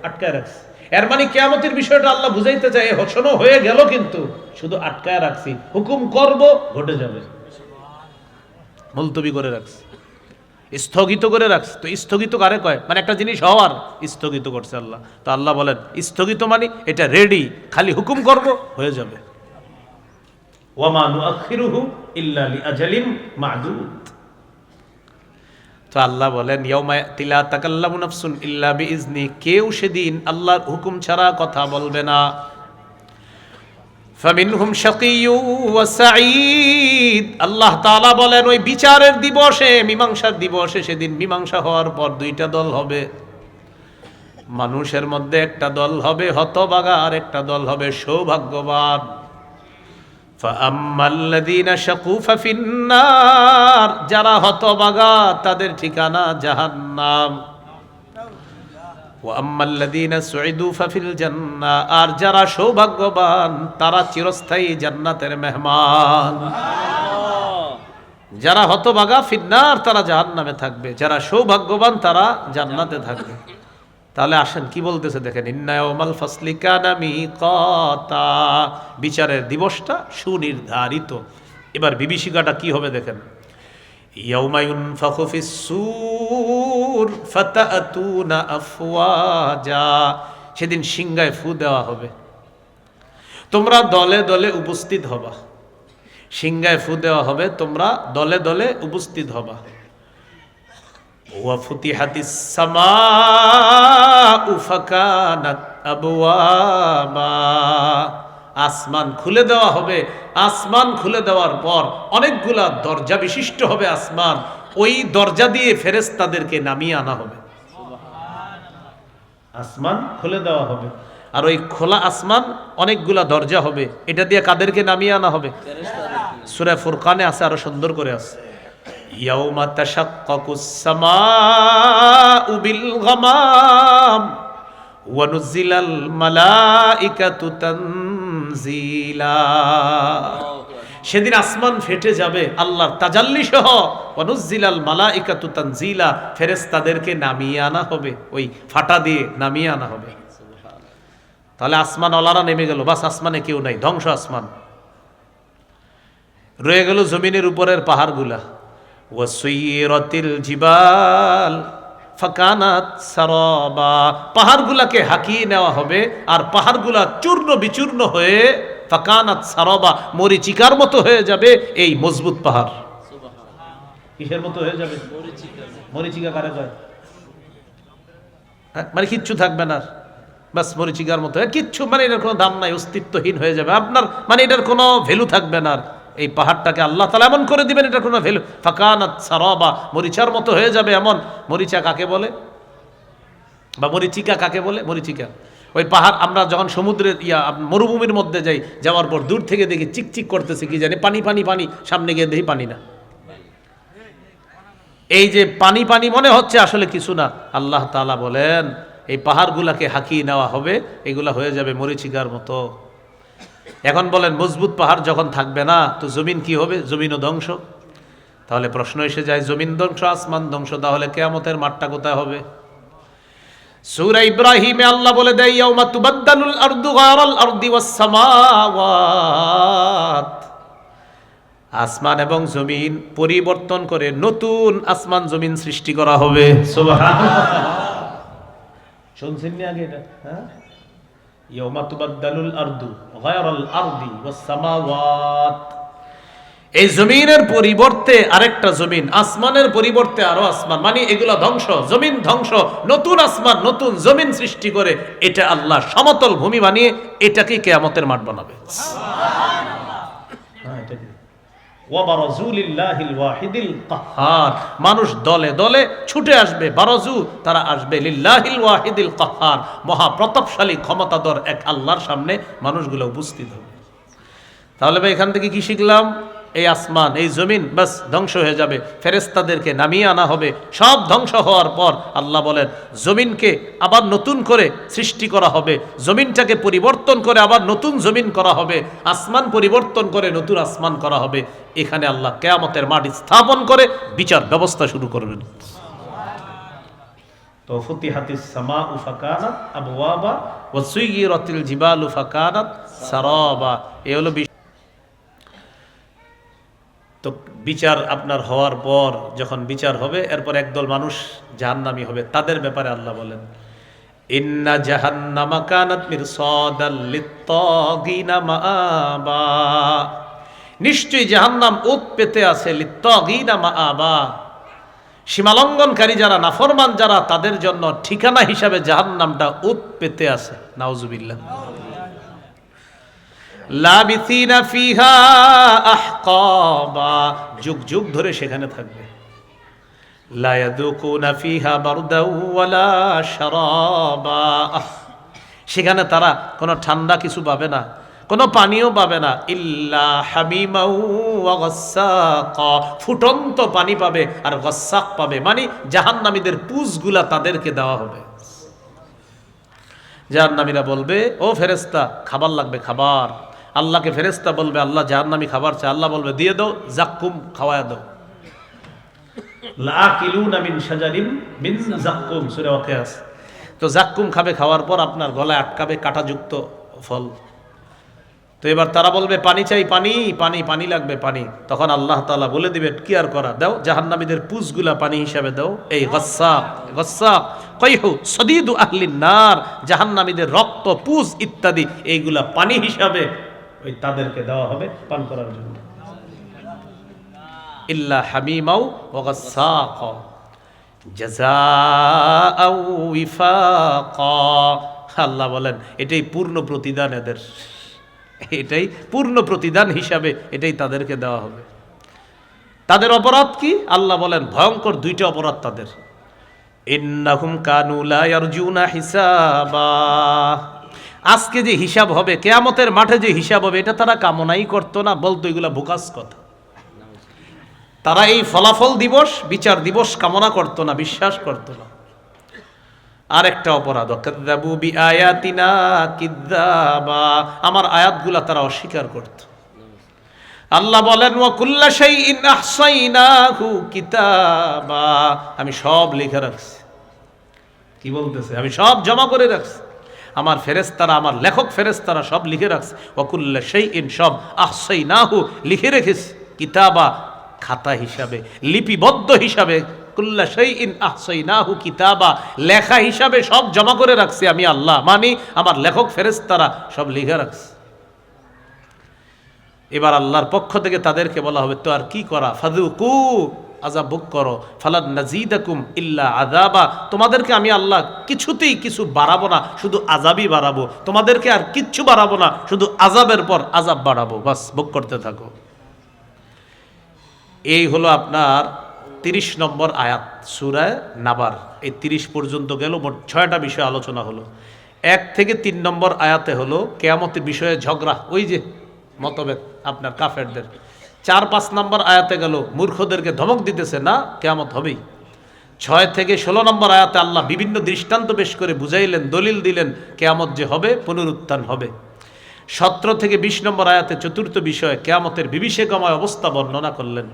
আটকায় রাখছি। এর মানে কিয়ামতের বিষয়টা আল্লাহ বুঝাইতে চায়, ঘোষণা হয়ে গেল কিন্তু শুধু আটকায় রাখছি, হুকুম করব ঘটে যাবে। মুলতবি করে রাখছি, স্থগিত করে রাখছে। তো স্থগিত কারে কয়? মানে একটা জিনিস হওয়ার স্থগিত করছে আল্লাহ। তো আল্লাহ বলেন, স্থগিত মানে এটা রেডি, খালি হুকুম করব হয়ে যাবে। ওয়ামা নুআখিরুহু ইল্লা লিআজালিম মা'দুদ। তো আল্লাহ বলেন, ইয়াউমা ইয়াতি লা তাকাল্লামু নাফসুন ইল্লা বিইজনি, কেউ সেদিন আল্লাহর হুকুম ছাড়া কথা বলবে না। ফামিনহুম শাকিয়্যু ওয়া সাঈদ, আল্লাহ তাআলা বলেন ওই বিচারের দিবসে, মীমাংসার দিবসে, সেদিন মীমাংসা হওয়ার পর 2টা দল হবে। মানুষের মধ্যে একটা দল হবে হতভাগা, আর একটা দল হবে সৌভাগ্যবান। ফাআম্মাল্লাযীনা শাকু ফাফিন্নার, যারা হতভাগা তাদের ঠিকানা জাহান্নাম। ওয়া আম্মাল্লাযীনা সুইদু ফাফিল জান্নাহ, আর যারা সৌভাগ্যবান তারা চিরস্থায়ী জান্নাতের মেহমান। যারা হতভাগা ফিন্নার, তারা জাহান্নামে থাকবে, যারা সৌভাগ্যবান তারা জান্নাতে থাকবে। তাহলে আসেন কি বলতেছে দেখেন, ইন্না ইয়াউমাল ফাসলি কানা মিকাতা, বিচারের দিবসটা সুনির্ধারিত। এবার বিভীষিকাটা কি হবে দেখেন, ইয়াউমা ইউনফাখু ফিস-সূর ফাতাতুনা আফওয়াজা, সেদিন সিংহায় ফু দেওয়া হবে, তোমরা দলে দলে উপস্থিত হবা। সিংহায় ফু দেওয়া হবে, তোমরা দলে দলে উপস্থিত হবা। ওয়া ফুতিহাতিস সামাউ ফাকানাত আবওয়াবা, আসমান খুলে দেওয়া হবে। আসমান খুলে দেওয়ার পর অনেকগুলা দরজা বিশিষ্ট হবে আসমান, ওই দরজা দিয়ে ফেরেশতাদেরকে নামিয়ে আনা হবে। আসমান খুলে দেওয়া হবে, আর ওই খোলা আসমান অনেকগুলা দরজা হবে, এটা দিয়ে কাদেরকে নামিয়ে আনা হবে? সূরা ফুরকানে আছে, আরো সুন্দর করে আছে, ইয়াউমা তাশাক্কাকুস সামাউ বিল গামাম ওয়া নুজিলাল মালাইকাতু তানজিলা। সেদিন আসমান ফেটে যাবে আল্লাহর তাজাল্লি সহ, ওয়া নুজিলাল মালাইকাতু তানজিলা, ফেরেশতাদেরকে নামিয়ে আনা হবে, ওই ফাটা দিয়ে নামিয়ে আনা হবে। তাহলে আসমান ওয়ালারা নেমে গেল, বাস আসমানে কেউ নাই, ধ্বংস আসমান। রয়ে গেল জমিনের উপরের পাহাড়গুলা। ওয়াসুইরাতিল জিবাল ফাকানাত সারাবা, পাহাড়গুলাকে হাকিয়ে নেওয়া হবে, আর পাহাড়গুলা চূর্ণ বিচূর্ণ হয়ে ফাকানাত সারাবা, মরিচিকার মতো হয়ে যাবে এই মজবুত পাহাড়। কিসের মতো হয়ে যাবে? মরিচিকা কারে কয়? মানে কিচ্ছু থাকবে না, বাস মরিচিকার মতো, কিচ্ছু, মানে এটার কোনো দাম নাই, অস্তিত্বহীন হয়ে যাবে আপনার, মানে এটার কোনো ভ্যালু থাকবে না। এই পাহাড়টাকে আল্লাহ তাআলা এমন করে দিবেন, এটার কোনো ভ্যালু, ফাকানাত সারাবা, মরিচার মতো হয়ে যাবে এমন। মরিচা কাকে বলে, বা মরিচিকা কাকে বলে? মরিচিকা ওই পাহাড়, আমরা যখন সমুদ্রের মরুভূমির মধ্যে যাই, যাওয়ার পর দূর থেকে দেখি চিকচিক করতেছে, কি জানি পানি পানি পানি, সামনে গিয়ে দেখি পানি না। এই যে পানি পানি মনে হচ্ছে, আসলে কিছু না। আল্লাহ তাআলা বলেন এই পাহাড়গুলাকে হাকিয়ে নেওয়া হবে, এগুলা হয়ে যাবে মরিচিকার মতো। এখন বলেন মজবুত পাহাড় যখন থাকবে না, তো জমিন কি হবে? জমিনও ধ্বংস। তাহলে প্রশ্ন এসে যায়, জমিন ধ্বংস, আসমান ধ্বংস, তাহলে কিয়ামতের মাঠটা কোথায় হবে? সূরা ইব্রাহিমে আল্লাহ বলে দেয়, ইয়াউমা তুবাদদালুল আরদু গায়রাল আরদি ওয়াস সামাওয়াত, আসমান এবং জমিন পরিবর্তন করে নতুন আসমান জমিন সৃষ্টি করা হবে। সুবহানাল্লাহ, শুনছেন না আগে এটা? হ্যাঁ, ইয়াউমা তুবাদদালুল আরদু গায়রাল আরদি ওয়াস সামাওয়াত, এই জমিনের পরিবর্তে আরেকটা জমিন, আসমানের পরিবর্তে আরো আসমান, মানে এগুলা ধ্বংস, জমিন ধ্বংস, নতুন আসমান নতুন জমিন সৃষ্টি করে এটা আল্লাহ সমতল ভূমি বানিয়ে এটাকে কিয়ামতের মাঠ বানাবে। মানুষ দলে দলে ছুটে আসবে, বারাজু, তারা আসবে লিল্লাহিল ওয়াহিদিল কাহ্হার, মহাপ্রতাপশালী ক্ষমতাধর এক আল্লাহর সামনে মানুষগুলো উপস্থিত হবে। তাহলে ভাই এখান থেকে কি শিখলাম? এই আসমান, এই জমিন বাস ধ্বংস হয়ে যাবে, ফেরেশতাদেরকে নামিয়ে আনা হবে। সব ধ্বংস হওয়ার পর আল্লাহ বলেন জমিনকে আবার নতুন করে সৃষ্টি করা হবে, জমিনটাকে পরিবর্তন করে আবার নতুন জমিন করা হবে, আসমান পরিবর্তন করে নতুন আসমান করা হবে। এখানে আল্লাহ কিয়ামতের মাঠ স্থাপন করে বিচার ব্যবস্থা শুরু করবেন। তো ফুতিহাতিস সামাউ ফাকানাত আবওয়াবা ওয়া সুয়িরাতিল জিবালু ফাকানাত সারাবা, এই হলো। তো বিচার আপনার হওয়ার পর, যখন বিচার হবে, এরপর একদল মানুষ জাহান্নামী হবে, তাদের ব্যাপারে আল্লাহ বলেন, ইন্না জাহান্নামা কানাত মিরসাদাল লিত্তাগিনা মাআবা, নিশ্চয়ই জাহান্নাম ওত পেতে আছে, লিত্তাগিনা মাআবা, সীমালঙ্ঘনকারী যারা, নাফরমান যারা, তাদের জন্য ঠিকানা হিসাবে জাহান্নামটা ওত পেতে আছে। নাউজুবিল্লাহ। লাবিথিনা ফিহা আহকাবা, যুগ যুগ ধরে সেখানে থাকবে। লা ইয়াযুকুনা ফিহা বারদাও ওয়ালা শারাবা, সেখানে তারা কোনো ঠান্ডা কিছু পাবে না, কোনো পানিও পাবে না। ইল্লা হামিমাও ওয়া গাসসাকা, ফুটন্ত পানি পাবে আর গাসসাক পাবে, মানে জাহান্নামীদের পুঁজগুলা তাদেরকে দেওয়া হবে। জাহান্নামীরা বলবে, ও ফেরেশতা, খাবার লাগবে, খাবার। আল্লাহকে ফেরেশতা বলবে, আল্লাহ জাহান্নামী খাবার চায়, আল্লাহ বলবে দিয়ে দাও, জাক্কুম খাওয়ায় দাও। লাকিলুনা মিন শাজারিন মিন জাক্কুম, সূরা ওয়াকিয়া। তো জাক্কুম খাবে, খাওয়ার পর আপনার গলায় আটকাবে কাঁটাযুক্ত ফল। তো এবার তারা বলবে পানি চাই, পানি পানি পানি লাগবে, পানি। তখন আল্লাহ তাআলা বলে দিবেন, কি আর করা, দাও জাহান্নামীদের পুঁজগুলা পানি হিসাবে দাও। এই গাসসাক, গাসসাক কাইহু সদীদু আহলিন নার, জাহান্নামীদের রক্ত, পুঁজ ইত্যাদি এইগুলা পানি হিসাবে ওই তাদেরকে দেওয়া হবে পান করার জন্য। ইল্লা হামিমাও ওয়া গাসসাক জাযাআও ওয়িফাকা, আল্লাহ বলেন এটাই পূর্ণ প্রতিদান এদের, এটাই পূর্ণ প্রতিদান হিসাবে এটাই তাদেরকে দেওয়া হবে। তাদের অপরাধ কি? আল্লাহ বলেন ভয়ঙ্কর দুইটা অপরাধ তাদের। ইন্নাহুম কানু লা ইয়ারজুনা হিসাবা। আজকে যে হিসাব হবে, কিয়ামতের মাঠে যে হিসাব হবে, এটা তারা কামনাই করতো না, বলতো এগুলা বোকাস কথা। তারা এই ফলাফল দিবস, বিচার দিবস কামনা করতো না, বিশ্বাস করতো না। আরেকটা অপরাধ, কাযযাবু বিআয়াতিনা কিযযাবা, আমার আয়াতগুলা তারা অস্বীকার করত। আল্লাহ বলেন ওয়া কুল্লা শাইইন আহসাইনাহু কিতাবা, আমি সব লিখে রাখছি। কি বলতেছে? আমি সব জমা করে রাখছি। আমার ফেরেশতারা, আমার লেখক ফেরেশতারা সব লিখে রাখছে। ওয়া কুল্লা শাইইন, সব, আহসাইনাহু, লিখে রেখেছি, কিতাবা, খাতা হিসাবে, লিপিবদ্ধ হিসাবে। কুল্লা শাইইন আহসাইনাহু কিতাবা, লেখা হিসাবে সব জমা করে রাখছি আমি আল্লাহ, মানে আমার লেখক ফেরেশতারা সব লিখে রাখছে। এবার আল্লাহর পক্ষ থেকে তাদেরকে বলা হবে, তো আর কি করা, ফাযুকু, আযাব ভোগ করো, ফালান নাযীদাকুম ইল্লা আযাবা, তোমাদেরকে আমি আল্লাহ কিছুতেই কিছু বাড়াবো না, শুধু আযাবই বাড়াবো। তোমাদেরকে আর কিচ্ছু বাড়াবো না, শুধু আযাবের পর আযাব বাড়াবো, বাস ভোগ করতে থাকো। এই হলো আপনার 30 নম্বর আয়াত সূরা নাবার। এই 30 পর্যন্ত গেল, মোট 6টা বিষয় আলোচনা হলো। 1 থেকে 3 নম্বর আয়াতে হলো কিয়ামতের বিষয়ে ঝগড়া, ওই যে মতভেদ আপনার কাফেরদের। 4-5 নম্বর আয়াতে গেল মূর্খদেরকে ধমক দিতেছে, না কিয়ামত হবেই। 6 থেকে 16 নম্বর আয়াতে আল্লাহ বিভিন্ন দৃষ্টান্ত পেশ করে বুঝাইলেন, দলিল দিলেন কিয়ামত যে হবে, পুনরুত্থান হবে। 17 থেকে 20 নম্বর আয়াতে চতুর্থ বিষয় কিয়ামতের বিভীষিকাময় অবস্থা বর্ণনা করলেন।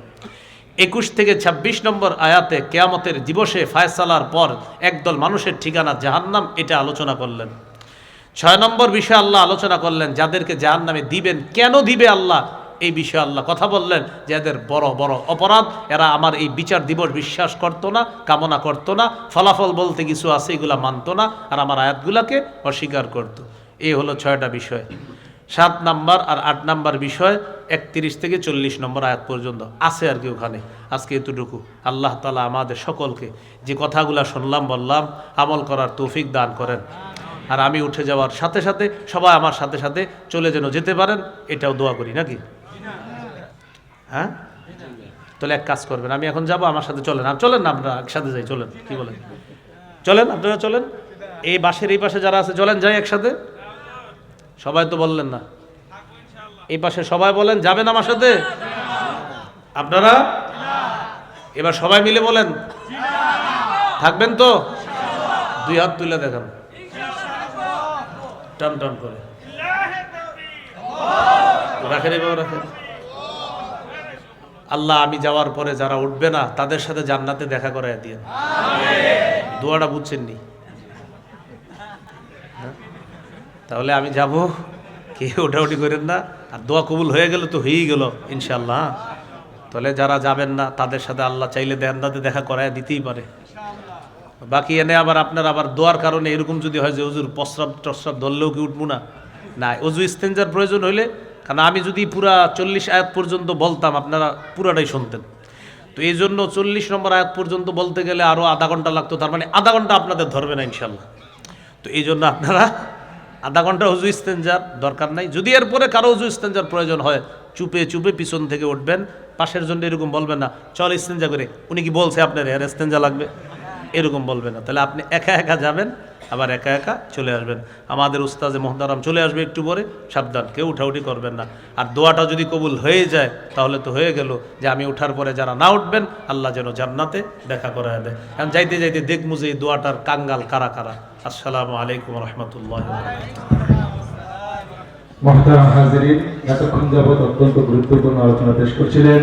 21 থেকে 26 নম্বর আয়াতে কিয়ামতের দিবসে ফায়সালার পর একদল মানুষের ঠিকানা জাহান্নাম, এটা আলোচনা করলেন। 6 নম্বর বিষয় আল্লাহ আলোচনা করলেন যাদেরকে জাহান্নামে দিবেন, কেন দিবে আল্লাহ, এই বিষয়ে আল্লাহ কথা বললেন যে এদের বড় বড় অপরাধ, এরা আমার এই বিচার দিবস বিশ্বাস করতো না, কামনা করতো না, ফলাফল বলতে কিছু আছে এগুলা মানতো না, আর আমার আয়াতগুলাকে অস্বীকার করতো। এই হলো 6টা বিষয়। 7 নাম্বার আর 8 নাম্বার বিষয় 31 থেকে 40 নম্বর আয়াত পর্যন্ত আছে আর কি ওখানে। আজকে এতটুকু। আল্লাহ তাআলা আমাদের সকলকে যে কথাগুলা শুনলাম বললাম আমল করার তৌফিক দান করেন। আর আমি উঠে যাওয়ার সাথে সাথে সবাই আমার সাথে সাথে চলে যেন যেতে পারেন, এটাও দোয়া করি, নাকি? হ্যাঁ, তাহলে এক কাজ করবেন, আমি এখন যাব, আমার সাথে চলেন। আর চলেন না, আমরা একসাথে যাই, চলেন, কি বলেন? চলেন, আপনারা চলেন। এই বাসের এই পাশে যারা আছে চলেন, যাই একসাথে। সবাই তো বললেন না, এই পাশে সবাই বলেন যাবেন আমার সাথে। আপনারা এবার সবাই মিলে বলেন থাকবেন তো? 2 হাত তুলে দেখান, টান টান করে রাখেন, এবার রাখেন। আল্লাহ আমি যাওয়ার পরে যারা উঠবে না তাদের সাথে জান্নাতে দেখা করায় দিয়ে দোয়াটা বুঝছেননি? তাহলে আমি যাব, কেউ ওঠাউঠি করেন না। আর দোয়া কবুল হয়ে গেলে তো হয়েই গেল ইনশাল্লাহ। তাহলে যারা যাবেন না তাদের সাথে আল্লাহ চাইলে জান্নাতে দেখা করায় দিতেই পারে। বাকি এনে আবার আপনার আবার দোয়ার কারণে এরকম যদি হয় যে হুজুর প্রস্রাব টস্রাব ধরলেও কি উঠবো না, না, অজু ইস্তেঞ্জার প্রয়োজন হইলে, কারণ আমি যদি পুরা 40 আয়াত পর্যন্ত বলতাম আপনারা পুরাটাই শুনতেন, তো এই জন্য 40 নম্বর আয়াত পর্যন্ত বলতে গেলে আরও আধা ঘন্টা লাগতো, তার মানে আধা ঘন্টা আপনাদের ধরবে না ইনশাল্লাহ। তো এই জন্য আপনারা আধা ঘন্টা অজু ইস্তেঞ্জার দরকার নাই। যদি এরপরে কারো অজু ইস্তেঞ্জার প্রয়োজন হয় চুপে চুপে পিছন থেকে উঠবেন, পাশের জন্য এরকম বলবেন না চল ইস্তেঞ্জা করে, উনি কি বলছে আপনার এর ইস্তেঞ্জা লাগবে, এরকম বলবেন না। তাহলে আপনি একা একা যাবেন, আবার একা একা চলে আসবেন। আমাদের উস্তাজে মোহতারাম চলে আসবে একটু পরে, সাবধান, কেউ উঠাউঠি করবেন না। আর দোয়াটা যদি কবুল হয়ে যায় তাহলে তো হয়ে গেল, যে আমি ওঠার পরে যারা না উঠবেন আল্লাহ যেন জান্নাতে দেখা করায় দেয়। কারণ যাইতে যাইতে দেখবো যে এই দোয়াটার কাঙ্গাল কারা কারা। আসসালামু আলাইকুম রহমতুল্লাহ। মুহতারাম হাজিরিন, এতক্ষণ যাবত অত্যন্ত গুরুত্বপূর্ণ আলোচনা পেশ করছিলেন